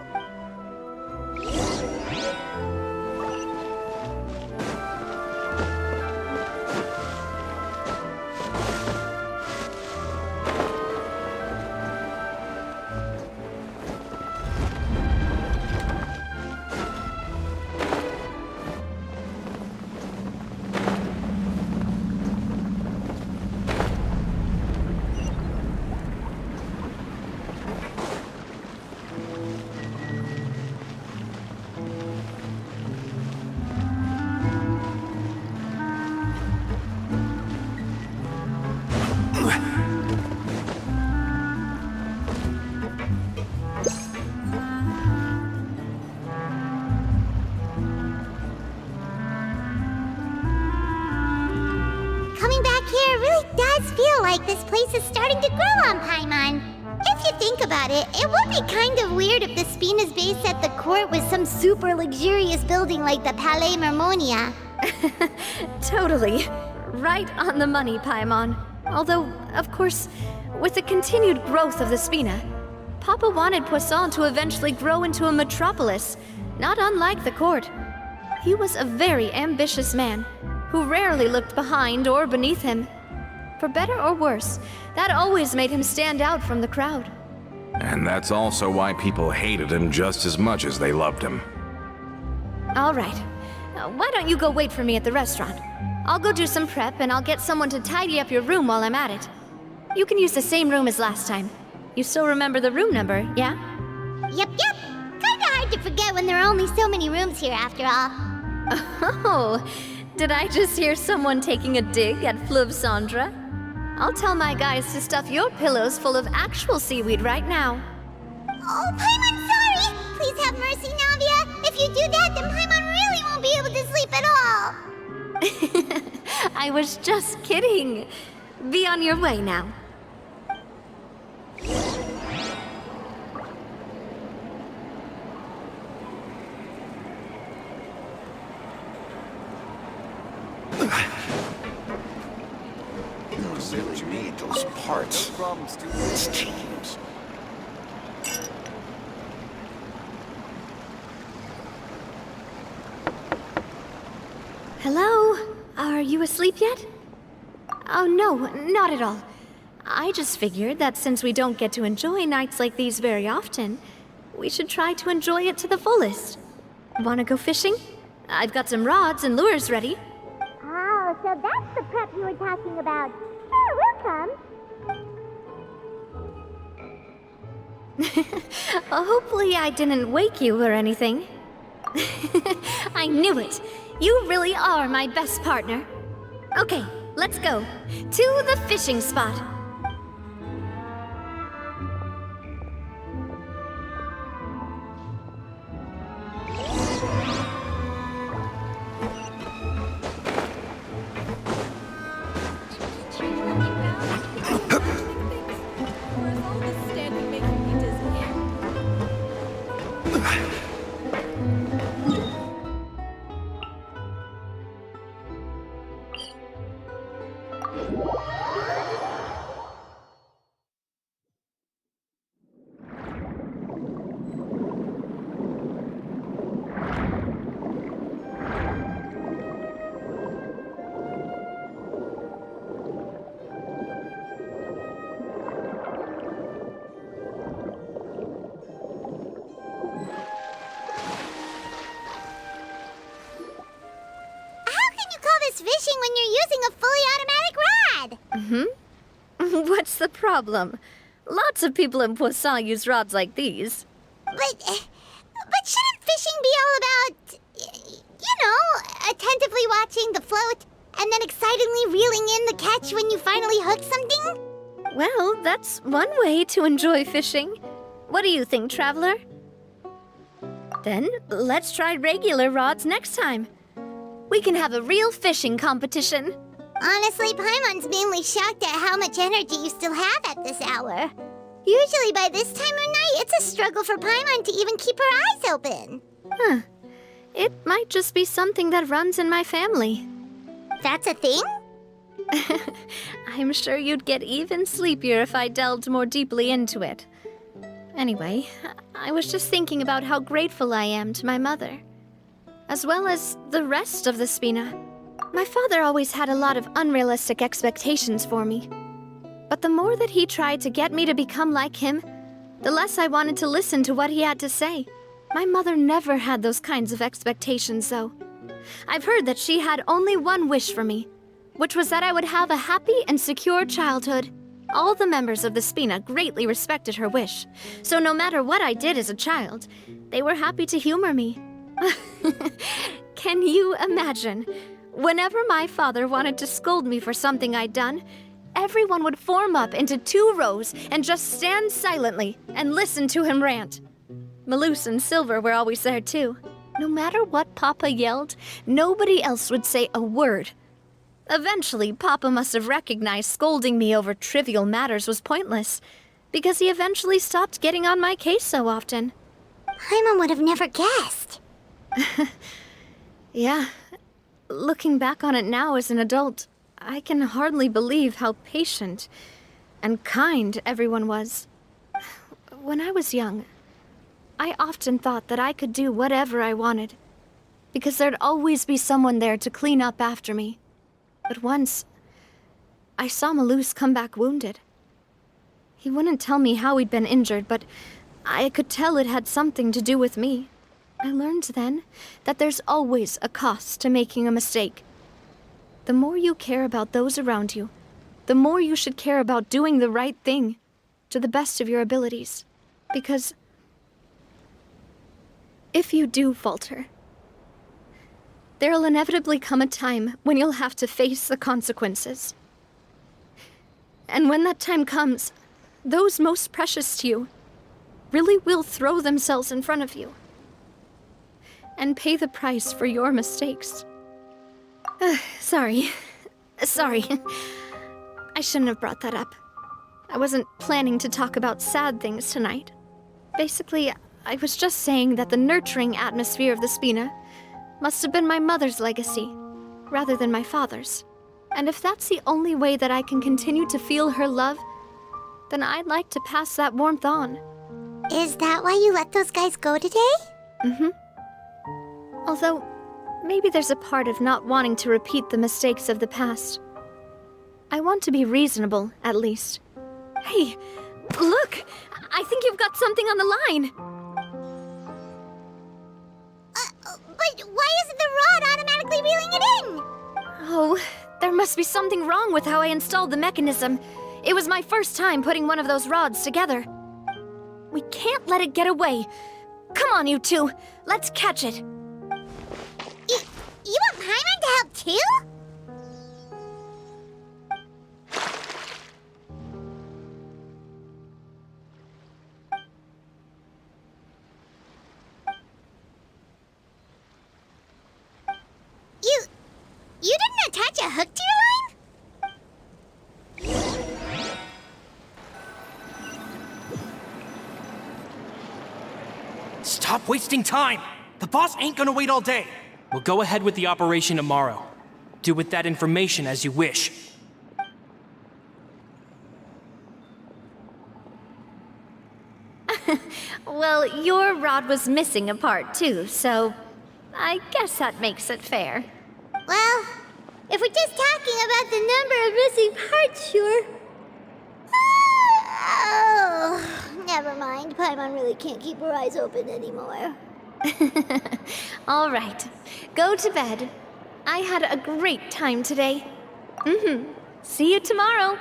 Coming back here really does feel like this place is starting to grow on Paimon. If you think about it, it would be kind of weird if the Spina's base at the court was some super luxurious building like the Palais Mermonia. Totally. Right on the money, Paimon. Although, of course, with the continued growth of the Spina, Papa wanted Poisson to eventually grow into a metropolis, not unlike the court. He was a very ambitious man, who rarely looked behind or beneath him. For better or worse, that always made him stand out from the crowd. And that's also why people hated him just as much as they loved him. All right. Why don't you go wait for me at the restaurant? I'll go do some prep and I'll get someone to tidy up your room while I'm at it. You can use the same room as last time. You still remember the room number, yeah? Yep. Kinda hard to forget when there are only so many rooms here after all. Oh, did I just hear someone taking a dig at Fleuve Cendre? I'll tell my guys to stuff your pillows full of actual seaweed right now. Oh, Paimon, sorry! Please have mercy, Navia! If you do that, then Paimon really won't be able to sleep at all! I was just kidding. Be on your way now. You really need those parts. No problems, dude. It's teams. Hello? Are you asleep yet? Oh no, not at all. I just figured that since we don't get to enjoy nights like these very often, we should try to enjoy it to the fullest. Wanna go fishing? I've got some rods and lures ready. Oh, so that's the prep you were talking about. Sure, we'll come. Hopefully I didn't wake you or anything. I knew it. You really are my best partner. Okay, let's go. To the fishing spot. Fishing when you're using a fully automatic rod. What's the problem? Lots of people in Poisson use rods like these. But shouldn't fishing be all about, attentively watching the float and then excitedly reeling in the catch when you finally hook something? Well, that's one way to enjoy fishing. What do you think, Traveler? Then let's try regular rods next time. We can have a real fishing competition. Honestly, Paimon's mainly shocked at how much energy you still have at this hour. Usually by this time of night, it's a struggle for Paimon to even keep her eyes open. Huh. It might just be something that runs in my family. That's a thing? I'm sure you'd get even sleepier if I delved more deeply into it. Anyway, I was just thinking about how grateful I am to my mother, as well as the rest of the Spina. My father always had a lot of unrealistic expectations for me. But the more that he tried to get me to become like him, the less I wanted to listen to what he had to say. My mother never had those kinds of expectations, though. I've heard that she had only one wish for me, which was that I would have a happy and secure childhood. All the members of the Spina greatly respected her wish, so no matter what I did as a child, they were happy to humor me. Can you imagine? Whenever my father wanted to scold me for something I'd done, everyone would form up into 2 rows and just stand silently and listen to him rant. Malouse and Silver were always there too. No matter what Papa yelled, nobody else would say a word. Eventually, Papa must have recognized scolding me over trivial matters was pointless, because he eventually stopped getting on my case so often. Paimon would have never guessed. Yeah. Looking back on it now as an adult, I can hardly believe how patient and kind everyone was. When I was young, I often thought that I could do whatever I wanted, because there'd always be someone there to clean up after me. But once, I saw Malus come back wounded. He wouldn't tell me how he'd been injured, but I could tell it had something to do with me. I learned then that there's always a cost to making a mistake. The more you care about those around you, the more you should care about doing the right thing to the best of your abilities. Because if you do falter, there'll inevitably come a time when you'll have to face the consequences. And when that time comes, those most precious to you really will throw themselves in front of you and pay the price for your mistakes. Sorry. I shouldn't have brought that up. I wasn't planning to talk about sad things tonight. Basically, I was just saying that the nurturing atmosphere of the Spina must have been my mother's legacy, rather than my father's. And if that's the only way that I can continue to feel her love, then I'd like to pass that warmth on. Is that why you let those guys go today? Mm-hmm. Although, maybe there's a part of not wanting to repeat the mistakes of the past. I want to be reasonable, at least. Hey, look! I think you've got something on the line! But why isn't the rod automatically reeling it in? Oh, there must be something wrong with how I installed the mechanism. It was my first time putting one of those rods together. We can't let it get away. Come on, you two. Let's catch it. You want Paimon to help too? You didn't attach a hook to your line? Stop wasting time! The boss ain't gonna wait all day. We'll go ahead with the operation tomorrow. Do with that information as you wish. Well, your rod was missing a part too, so I guess that makes it fair. Well, if we're just talking about the number of missing parts, sure. Oh, never mind. Paimon really can't keep her eyes open anymore. All right, go to bed. I had a great time today. See you tomorrow.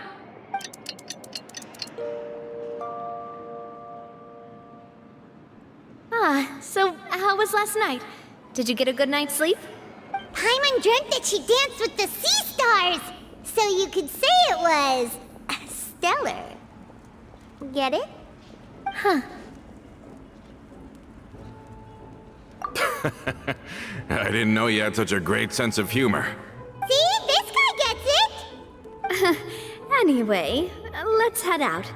So how was last night? Did you get a good night's sleep? Paimon dreamt that she danced with the sea stars, so you could say it was stellar. Get it? Huh. I didn't know you had such a great sense of humor. See? This guy gets it! Anyway, let's head out.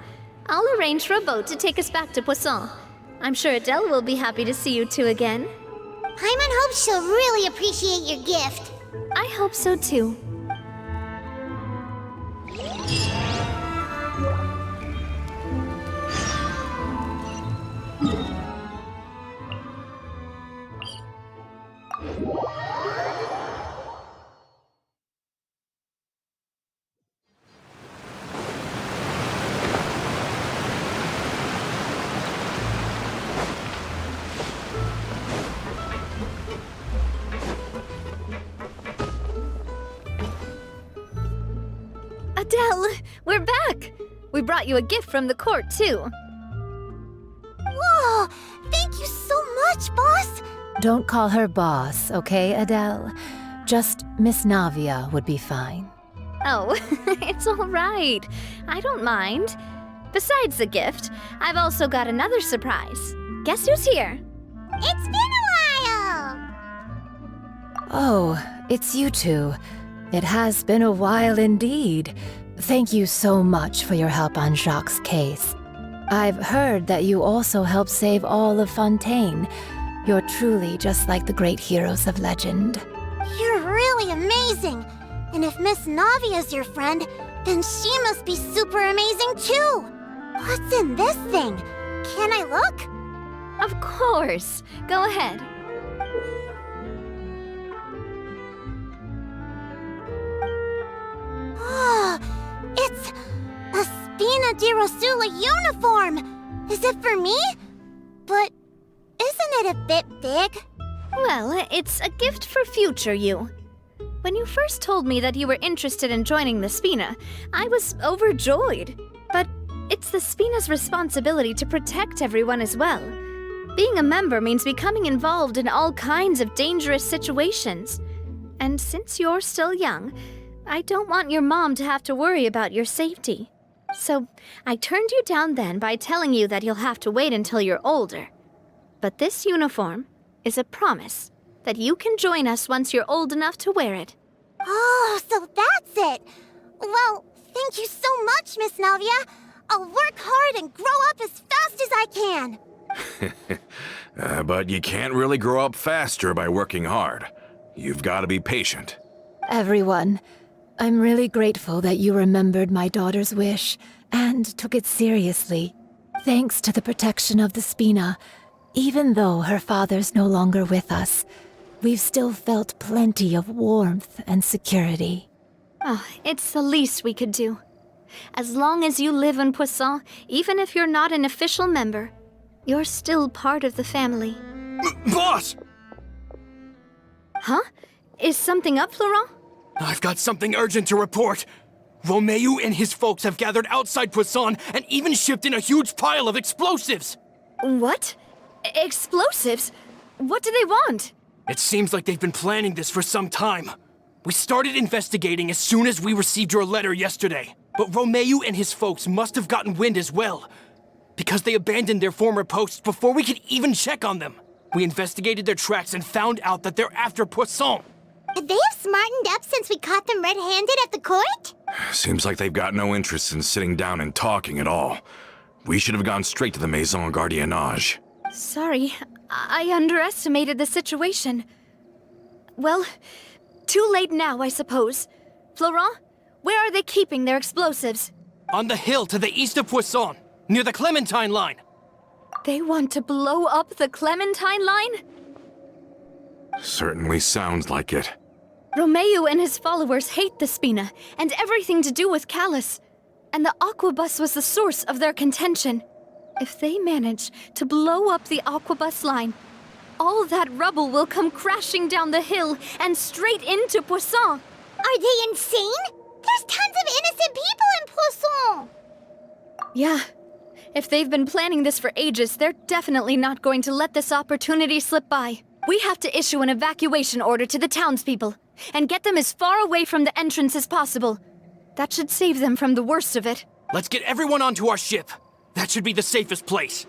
I'll arrange for a boat to take us back to Poisson. I'm sure Adele will be happy to see you two again. Paimon hopes she'll really appreciate your gift. I hope so too. Adele, we're back! We brought you a gift from the court, too. Whoa! Thank you so much, boss! Don't call her boss, okay, Adele? Just Miss Navia would be fine. Oh, it's all right. I don't mind. Besides the gift, I've also got another surprise. Guess who's here? It's been a while! Oh, it's you two. It has been a while indeed. Thank you so much for your help on Jacques' case. I've heard that you also helped save all of Fontaine. You're truly just like the great heroes of legend. You're really amazing! And if Miss Navia's your friend, then she must be super amazing too! What's in this thing? Can I look? Of course. Go ahead. Oh, it's a Spina di Rosula uniform! Is it for me? But isn't it a bit big? Well, it's a gift for future you. When you first told me that you were interested in joining the Spina, I was overjoyed. But it's the Spina's responsibility to protect everyone as well. Being a member means becoming involved in all kinds of dangerous situations. And since you're still young, I don't want your mom to have to worry about your safety. So I turned you down then by telling you that you'll have to wait until you're older. But this uniform is a promise that you can join us once you're old enough to wear it. Oh, so that's it! Well, thank you so much, Miss Navia. I'll work hard and grow up as fast as I can. But you can't really grow up faster by working hard. You've got to be patient. Everyone, I'm really grateful that you remembered my daughter's wish and took it seriously. Thanks to the protection of the Spina, even though her father's no longer with us, we've still felt plenty of warmth and security. Oh, it's the least we could do. As long as you live in Poisson, even if you're not an official member, you're still part of the family. Boss! Huh? Is something up, Florent? I've got something urgent to report. Romeo and his folks have gathered outside Poisson and even shipped in a huge pile of explosives. What? Explosives? What do they want? It seems like they've been planning this for some time. We started investigating as soon as we received your letter yesterday. But Romeo and his folks must have gotten wind as well, because they abandoned their former posts before we could even check on them. We investigated their tracks and found out that they're after Poisson. They have smartened up since we caught them red-handed at the court? Seems like they've got no interest in sitting down and talking at all. We should have gone straight to the Maison Gardiennage. Sorry, I underestimated the situation. Well, too late now, I suppose. Florent, where are they keeping their explosives? On the hill to the east of Poisson, near the Clementine line. They want to blow up the Clementine line? Certainly sounds like it. Romeo and his followers hate the Spina and everything to do with Callus. And the Aquabus was the source of their contention. If they manage to blow up the Aquabus line, all that rubble will come crashing down the hill and straight into Poisson. Are they insane? There's tons of innocent people in Poisson! Yeah. If they've been planning this for ages, they're definitely not going to let this opportunity slip by. We have to issue an evacuation order to the townspeople and get them as far away from the entrance as possible. That should save them from the worst of it. Let's get everyone onto our ship. That should be the safest place.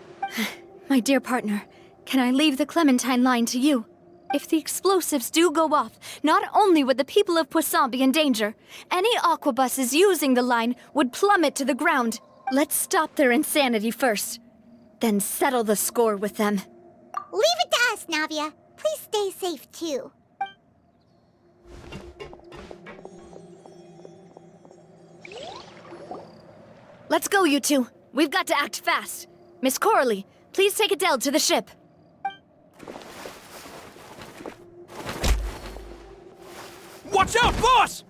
My dear partner, can I leave the Clementine line to you? If the explosives do go off, not only would the people of Poisson be in danger, any aquabuses using the line would plummet to the ground. Let's stop their insanity first, then settle the score with them. Leave it to us, Navia. Please stay safe, too. Let's go, you two. We've got to act fast. Miss Coralie, please take Adele to the ship. Watch out, boss!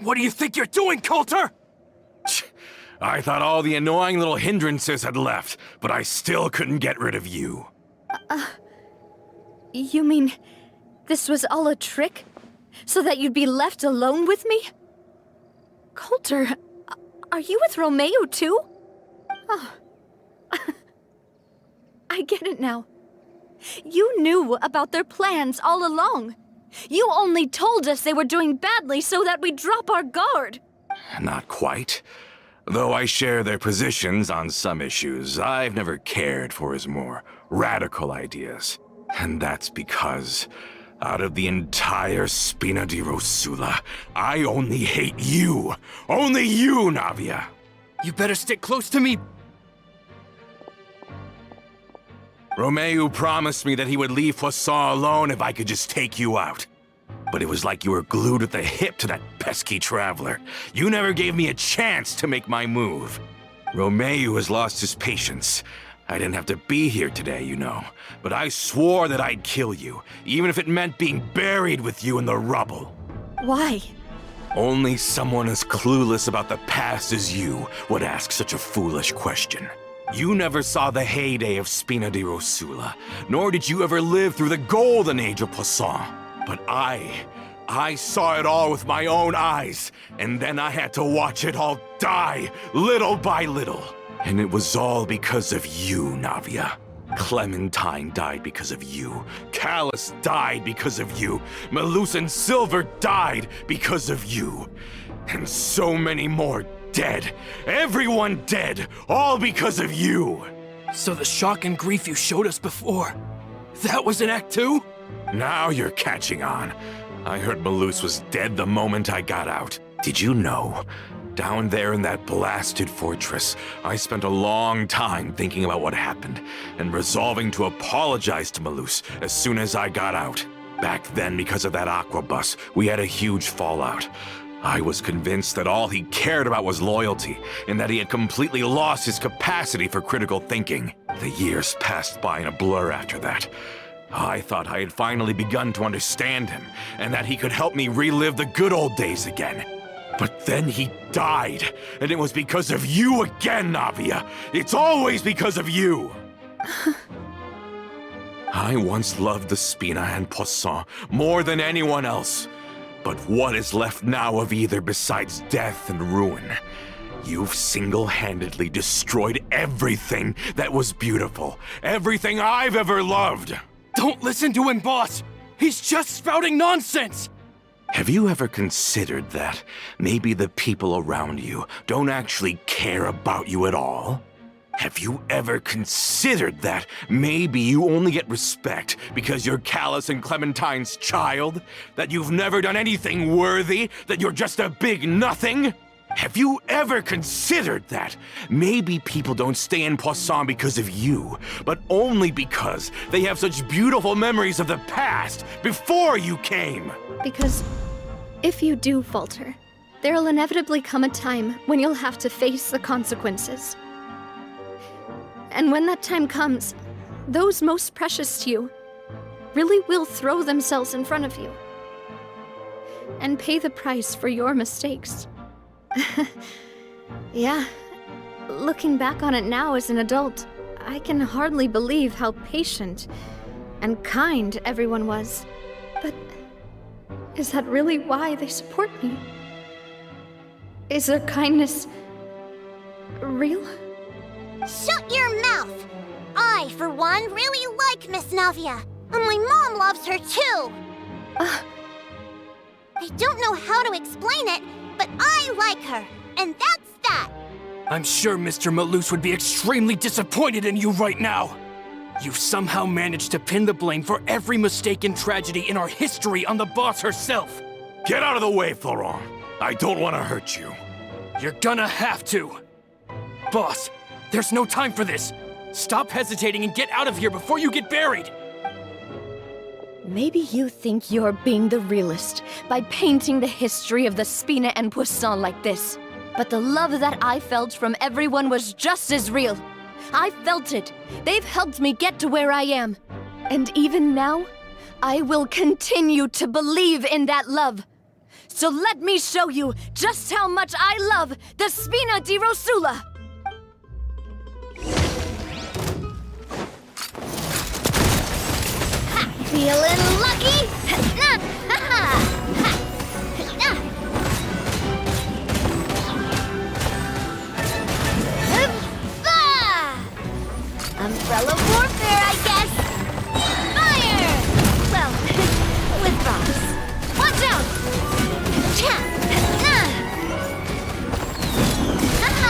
What do you think you're doing, Coulter? I thought all the annoying little hindrances had left, but I still couldn't get rid of you. You mean this was all a trick? So that you'd be left alone with me? Coulter, are you with Romeo too? Oh. I get it now. You knew about their plans all along. You only told us they were doing badly so that we'd drop our guard. Not quite. Though I share their positions on some issues, I've never cared for his more radical ideas. And that's because, out of the entire Spina di Rosula, I only hate you. Only you, Navia. You better stick close to me. Romeo promised me that he would leave Poisson alone if I could just take you out. But it was like you were glued at the hip to that pesky traveler. You never gave me a chance to make my move. Romeo has lost his patience. I didn't have to be here today, you know. But I swore that I'd kill you, even if it meant being buried with you in the rubble. Why? Only someone as clueless about the past as you would ask such a foolish question. You never saw the heyday of Spina di Rosula, nor did you ever live through the golden age of Poisson. But I saw it all with my own eyes, and then I had to watch it all die, little by little. And it was all because of you, Navia. Clementine died because of you. Callus died because of you. Malus and Silver died because of you. And so many more dead. Everyone dead, all because of you. So the shock and grief you showed us before, that was in Act 2? Now you're catching on. I heard Malus was dead the moment I got out. Did you know? Down there in that blasted fortress, I spent a long time thinking about what happened and resolving to apologize to Malus as soon as I got out. Back then, because of that aqua bus, we had a huge fallout. I was convinced that all he cared about was loyalty, and that he had completely lost his capacity for critical thinking. The years passed by in a blur after that. I thought I had finally begun to understand him, and that he could help me relive the good old days again. But then he died, and it was because of you again, Navia! It's always because of you! I once loved the Spina and Poisson more than anyone else. But what is left now of either besides death and ruin? You've single-handedly destroyed everything that was beautiful. Everything I've ever loved! Don't listen to him, boss! He's just spouting nonsense! Have you ever considered that maybe the people around you don't actually care about you at all? Have you ever considered that maybe you only get respect because you're Callus and Clementine's child? That you've never done anything worthy? That you're just a big nothing? Have you ever considered that maybe people don't stay in Poisson because of you, but only because they have such beautiful memories of the past before you came? Because if you do falter, there'll inevitably come a time when you'll have to face the consequences. And when that time comes, those most precious to you really will throw themselves in front of you and pay the price for your mistakes. Yeah, looking back on it now as an adult, I can hardly believe how patient and kind everyone was. But is that really why they support me? Is their kindness real? Shut your mouth! I, for one, really like Miss Navia. And my mom loves her too! I don't know how to explain it, but I like her, and that's that! I'm sure Mr. Malus would be extremely disappointed in you right now. You've somehow managed to pin the blame for every mistake and tragedy in our history on the boss herself. Get out of the way, Florent. I don't want to hurt you. You're gonna have to. Boss, there's no time for this. Stop hesitating and get out of here before you get buried. Maybe you think you're being the realist by painting the history of the Spina and Poisson like this. But the love that I felt from everyone was just as real. I felt it. They've helped me get to where I am. And even now, I will continue to believe in that love. So let me show you just how much I love the Spina di Rosula. Feeling lucky? Umbrella warfare, I guess! Fire! Well, with bombs. Watch out! Ha!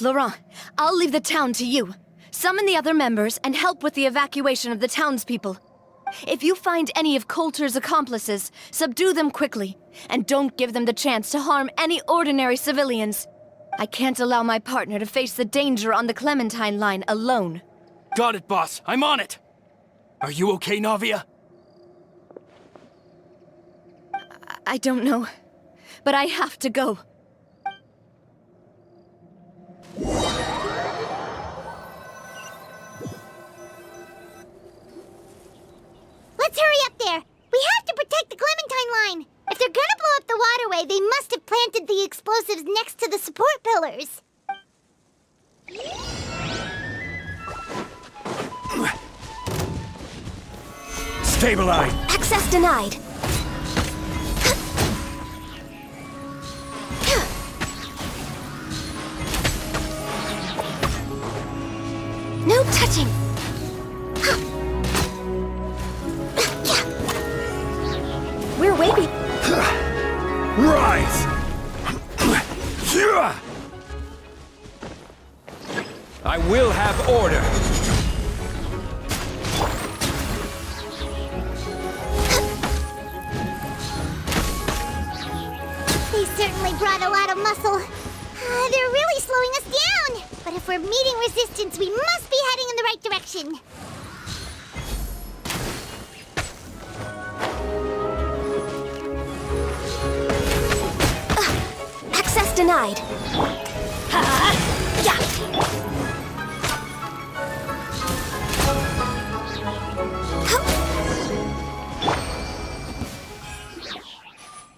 Laurent, I'll leave the town to you. Summon the other members and help with the evacuation of the townspeople. If you find any of Coulter's accomplices, subdue them quickly, and don't give them the chance to harm any ordinary civilians. I can't allow my partner to face the danger on the Clementine line alone. Got it, boss. I'm on it. Are you okay, Navia? I don't know, but I have to go. Let's hurry up there! We have to protect the Clementine line! If they're gonna blow up the waterway, they must have planted the explosives next to the support pillars. Stabilize! Access denied. No touching! We're waiting. Rise! I will have order. They certainly brought a lot of muscle. They're really slowing us down. But if we're meeting resistance, we must be heading in the right direction. Access denied.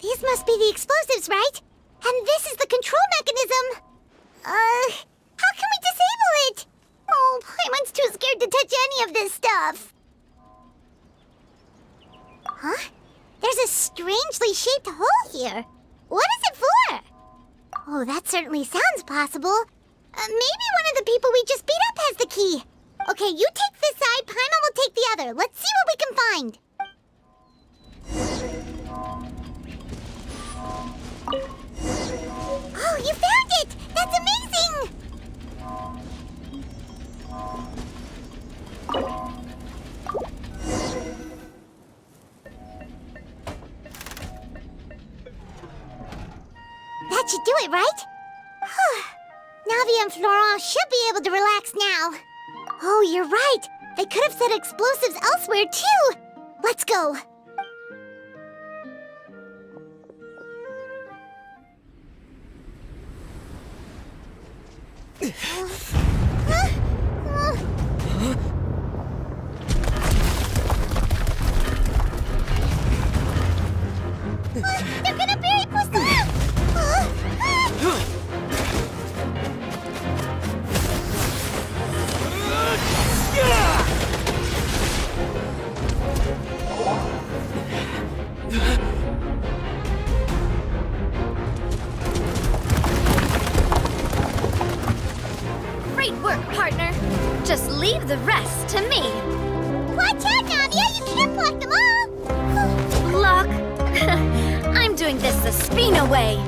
These must be the explosives, right? And this is the control mechanism. How can we disable it? Oh, Paimon's too scared to touch any of this stuff. Huh? There's a strangely shaped hole here. What is it for? Oh, that certainly sounds possible. Maybe one of the people we just beat up has the key. Okay, you take this side, Paimon will take the other. Let's see what we can find. Oh, you found it! That's amazing! That should do it, right? Navia and Florent should be able to relax now. Oh, you're right. They could have set explosives elsewhere, too. Let's go. They're gonna bury Poussin! Great work, partner. Just leave the rest to me. Watch out, Navia! You can't block them all! Block? I'm doing this the Spina way.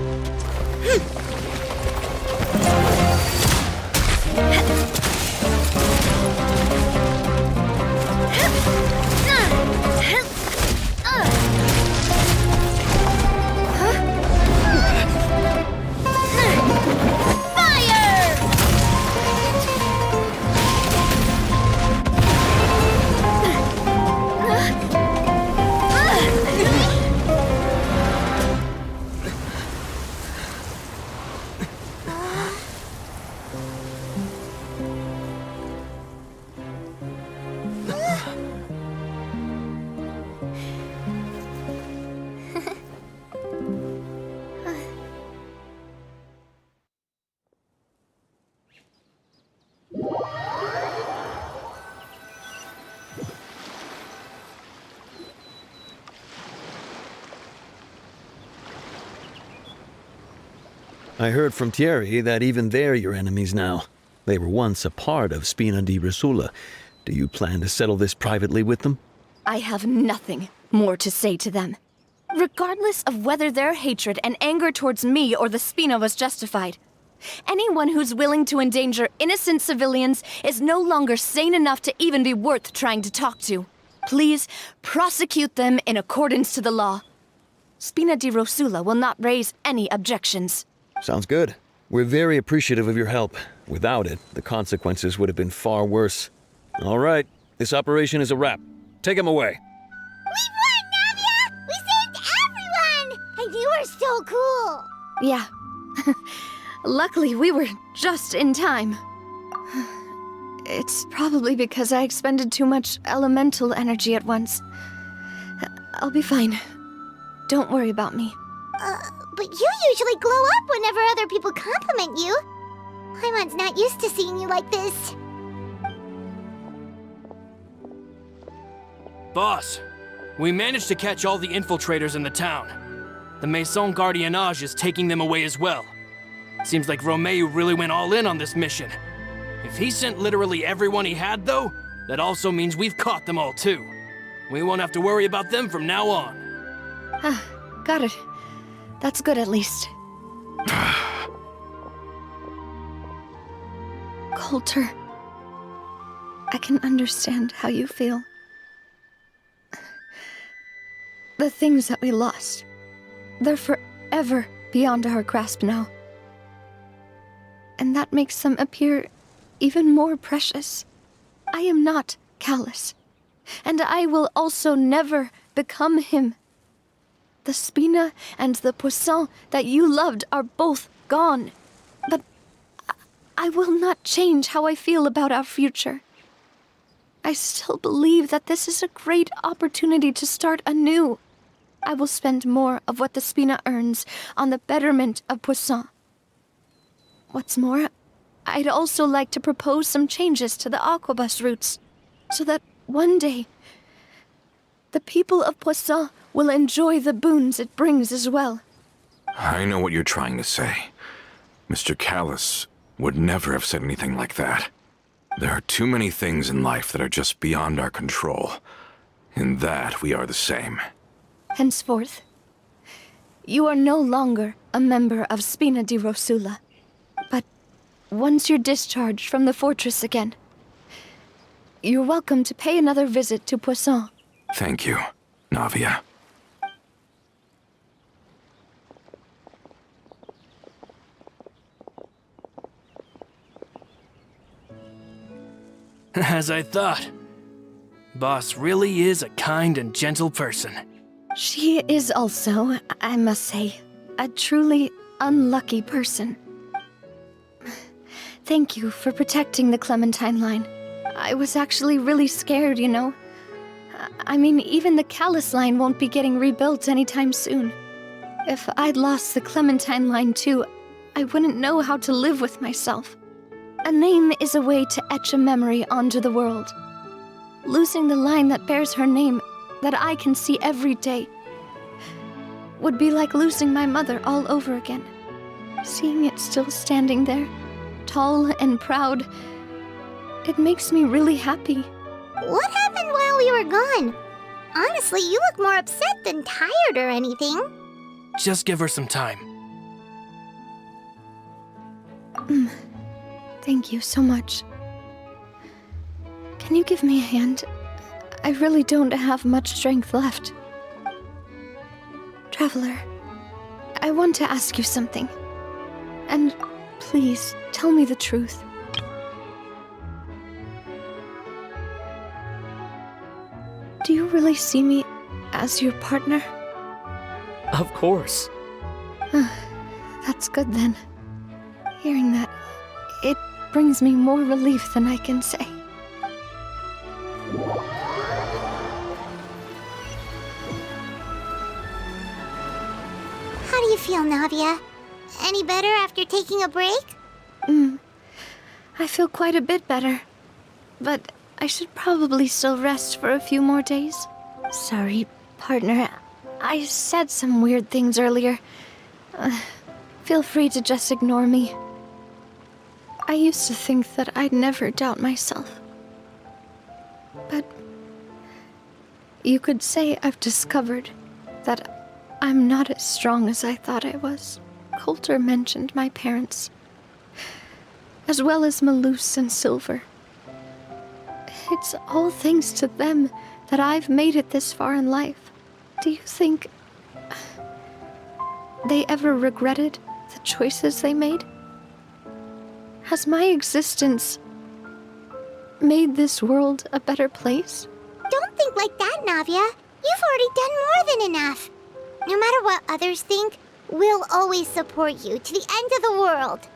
I heard from Thierry that even they're your enemies now. They were once a part of Spina di Rosula. Do you plan to settle this privately with them? I have nothing more to say to them. Regardless of whether their hatred and anger towards me or the Spina was justified, anyone who's willing to endanger innocent civilians is no longer sane enough to even be worth trying to talk to. Please prosecute them in accordance to the law. Spina di Rosula will not raise any objections. Sounds good. We're very appreciative of your help. Without it, the consequences would have been far worse. All right, this operation is a wrap. Take him away. We won, Navia! We saved everyone! And you were so cool! Yeah. Luckily, we were just in time. It's probably because I expended too much elemental energy at once. I'll be fine. Don't worry about me. But you usually glow up whenever other people compliment you. Paimon's not used to seeing you like this. Boss, we managed to catch all the infiltrators in the town. The Maison Gardiennage is taking them away as well. Seems like Romeo really went all in on this mission. If he sent literally everyone he had, though, that also means we've caught them all, too. We won't have to worry about them from now on. Got it. That's good, at least. Coulter, I can understand how you feel. The things that we lost, they're forever beyond our grasp now. And that makes them appear even more precious. I am not callous, and I will also never become him. The Spina and the Poisson that you loved are both gone, but I will not change how I feel about our future. I still believe that this is a great opportunity to start anew. I will spend more of what the Spina earns on the betterment of Poisson. What's more, I'd also like to propose some changes to the aquabus routes, so that one day, the people of Poisson will enjoy the boons it brings as well. I know what you're trying to say. Mr. Callus would never have said anything like that. There are too many things in life that are just beyond our control. In that, we are the same. Henceforth, you are no longer a member of Spina di Rosula. But once you're discharged from the fortress again, you're welcome to pay another visit to Poisson. Thank you, Navia. As I thought. Boss really is a kind and gentle person. She is also, I must say, a truly unlucky person. Thank you for protecting the Clementine line. I was actually really scared, you know. I mean, even the Callus line won't be getting rebuilt anytime soon. If I'd lost the Clementine line too, I wouldn't know how to live with myself. A name is a way to etch a memory onto the world. Losing the line that bears her name, that I can see every day, would be like losing my mother all over again. Seeing it still standing there, tall and proud, it makes me really happy. What happened while we were gone? Honestly, you look more upset than tired or anything. Just give her some time. Thank you so much. Can you give me a hand? I really don't have much strength left. Traveler, I want to ask you something. And please, tell me the truth. Do you really see me as your partner? Of course. That's good then. Hearing that, it brings me more relief than I can say. How do you feel, Navia? Any better after taking a break? I feel quite a bit better. But I should probably still rest for a few more days. Sorry, partner. I said some weird things earlier. Feel free to just ignore me. I used to think that I'd never doubt myself. But you could say I've discovered that I'm not as strong as I thought I was. Coulter mentioned my parents, as well as Malus and Silver. It's all thanks to them that I've made it this far in life. Do you think they ever regretted the choices they made? Has my existence made this world a better place? Don't think like that, Navia. You've already done more than enough. No matter what others think, we'll always support you to the end of the world.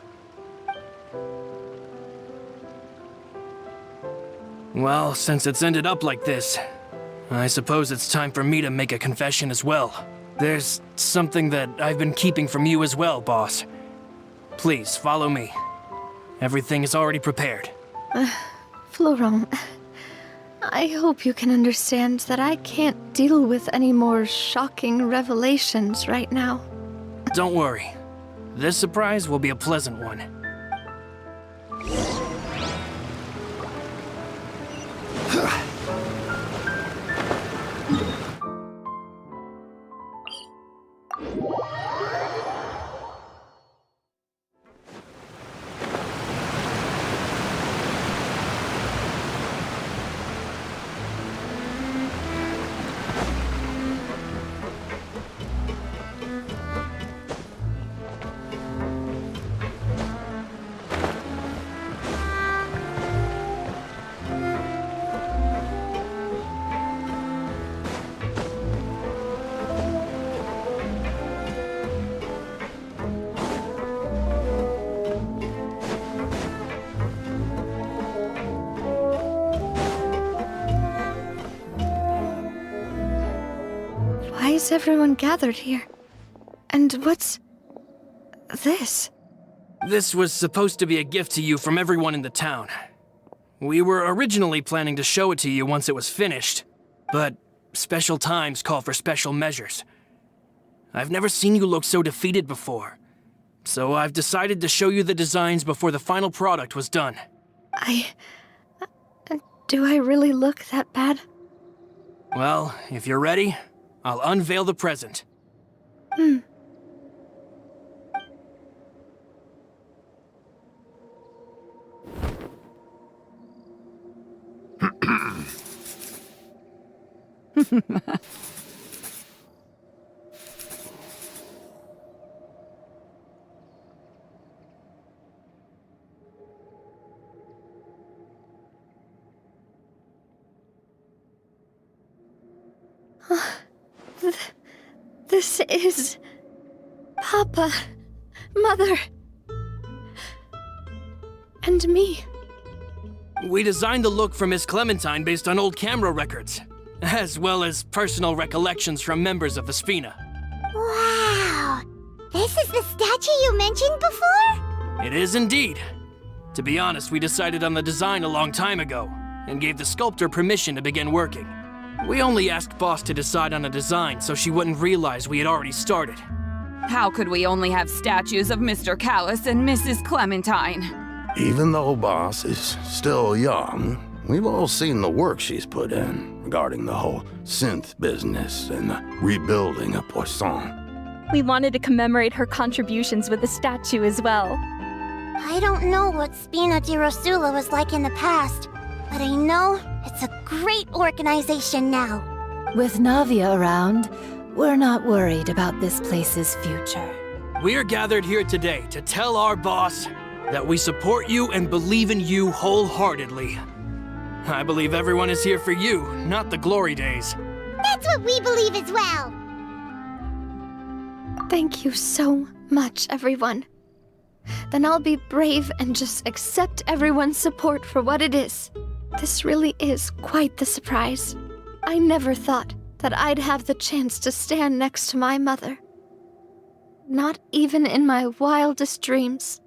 Well, since it's ended up like this, I suppose it's time for me to make a confession as well. There's something that I've been keeping from you as well, boss. Please, follow me. Everything is already prepared. Florent, I hope you can understand that I can't deal with any more shocking revelations right now. Don't worry. This surprise will be a pleasant one. Why is everyone gathered here? And what's this? This was supposed to be a gift to you from everyone in the town. We were originally planning to show it to you once it was finished, but special times call for special measures. I've never seen you look so defeated before, so I've decided to show you the designs before the final product was done. Do I really look that bad? Well, if you're ready, I'll unveil the present. This is... Papa, Mother, and me. We designed the look for Miss Clementine based on old camera records, as well as personal recollections from members of the Spina. Wow! This is the statue you mentioned before? It is indeed. To be honest, we decided on the design a long time ago, and gave the sculptor permission to begin working. We only asked Boss to decide on a design so she wouldn't realize we had already started. How could we only have statues of Mr. Callis and Mrs. Clementine? Even though Boss is still young, we've all seen the work she's put in regarding the whole synth business and the rebuilding of Poisson. We wanted to commemorate her contributions with a statue as well. I don't know what Spina di Rosula was like in the past, but I know it's a great organization now. With Navia around, we're not worried about this place's future. We're gathered here today to tell our boss that we support you and believe in you wholeheartedly. I believe everyone is here for you, not the glory days. That's what we believe as well. Thank you so much, everyone. Then I'll be brave and just accept everyone's support for what it is. This really is quite the surprise. I never thought that I'd have the chance to stand next to my mother. Not even in my wildest dreams.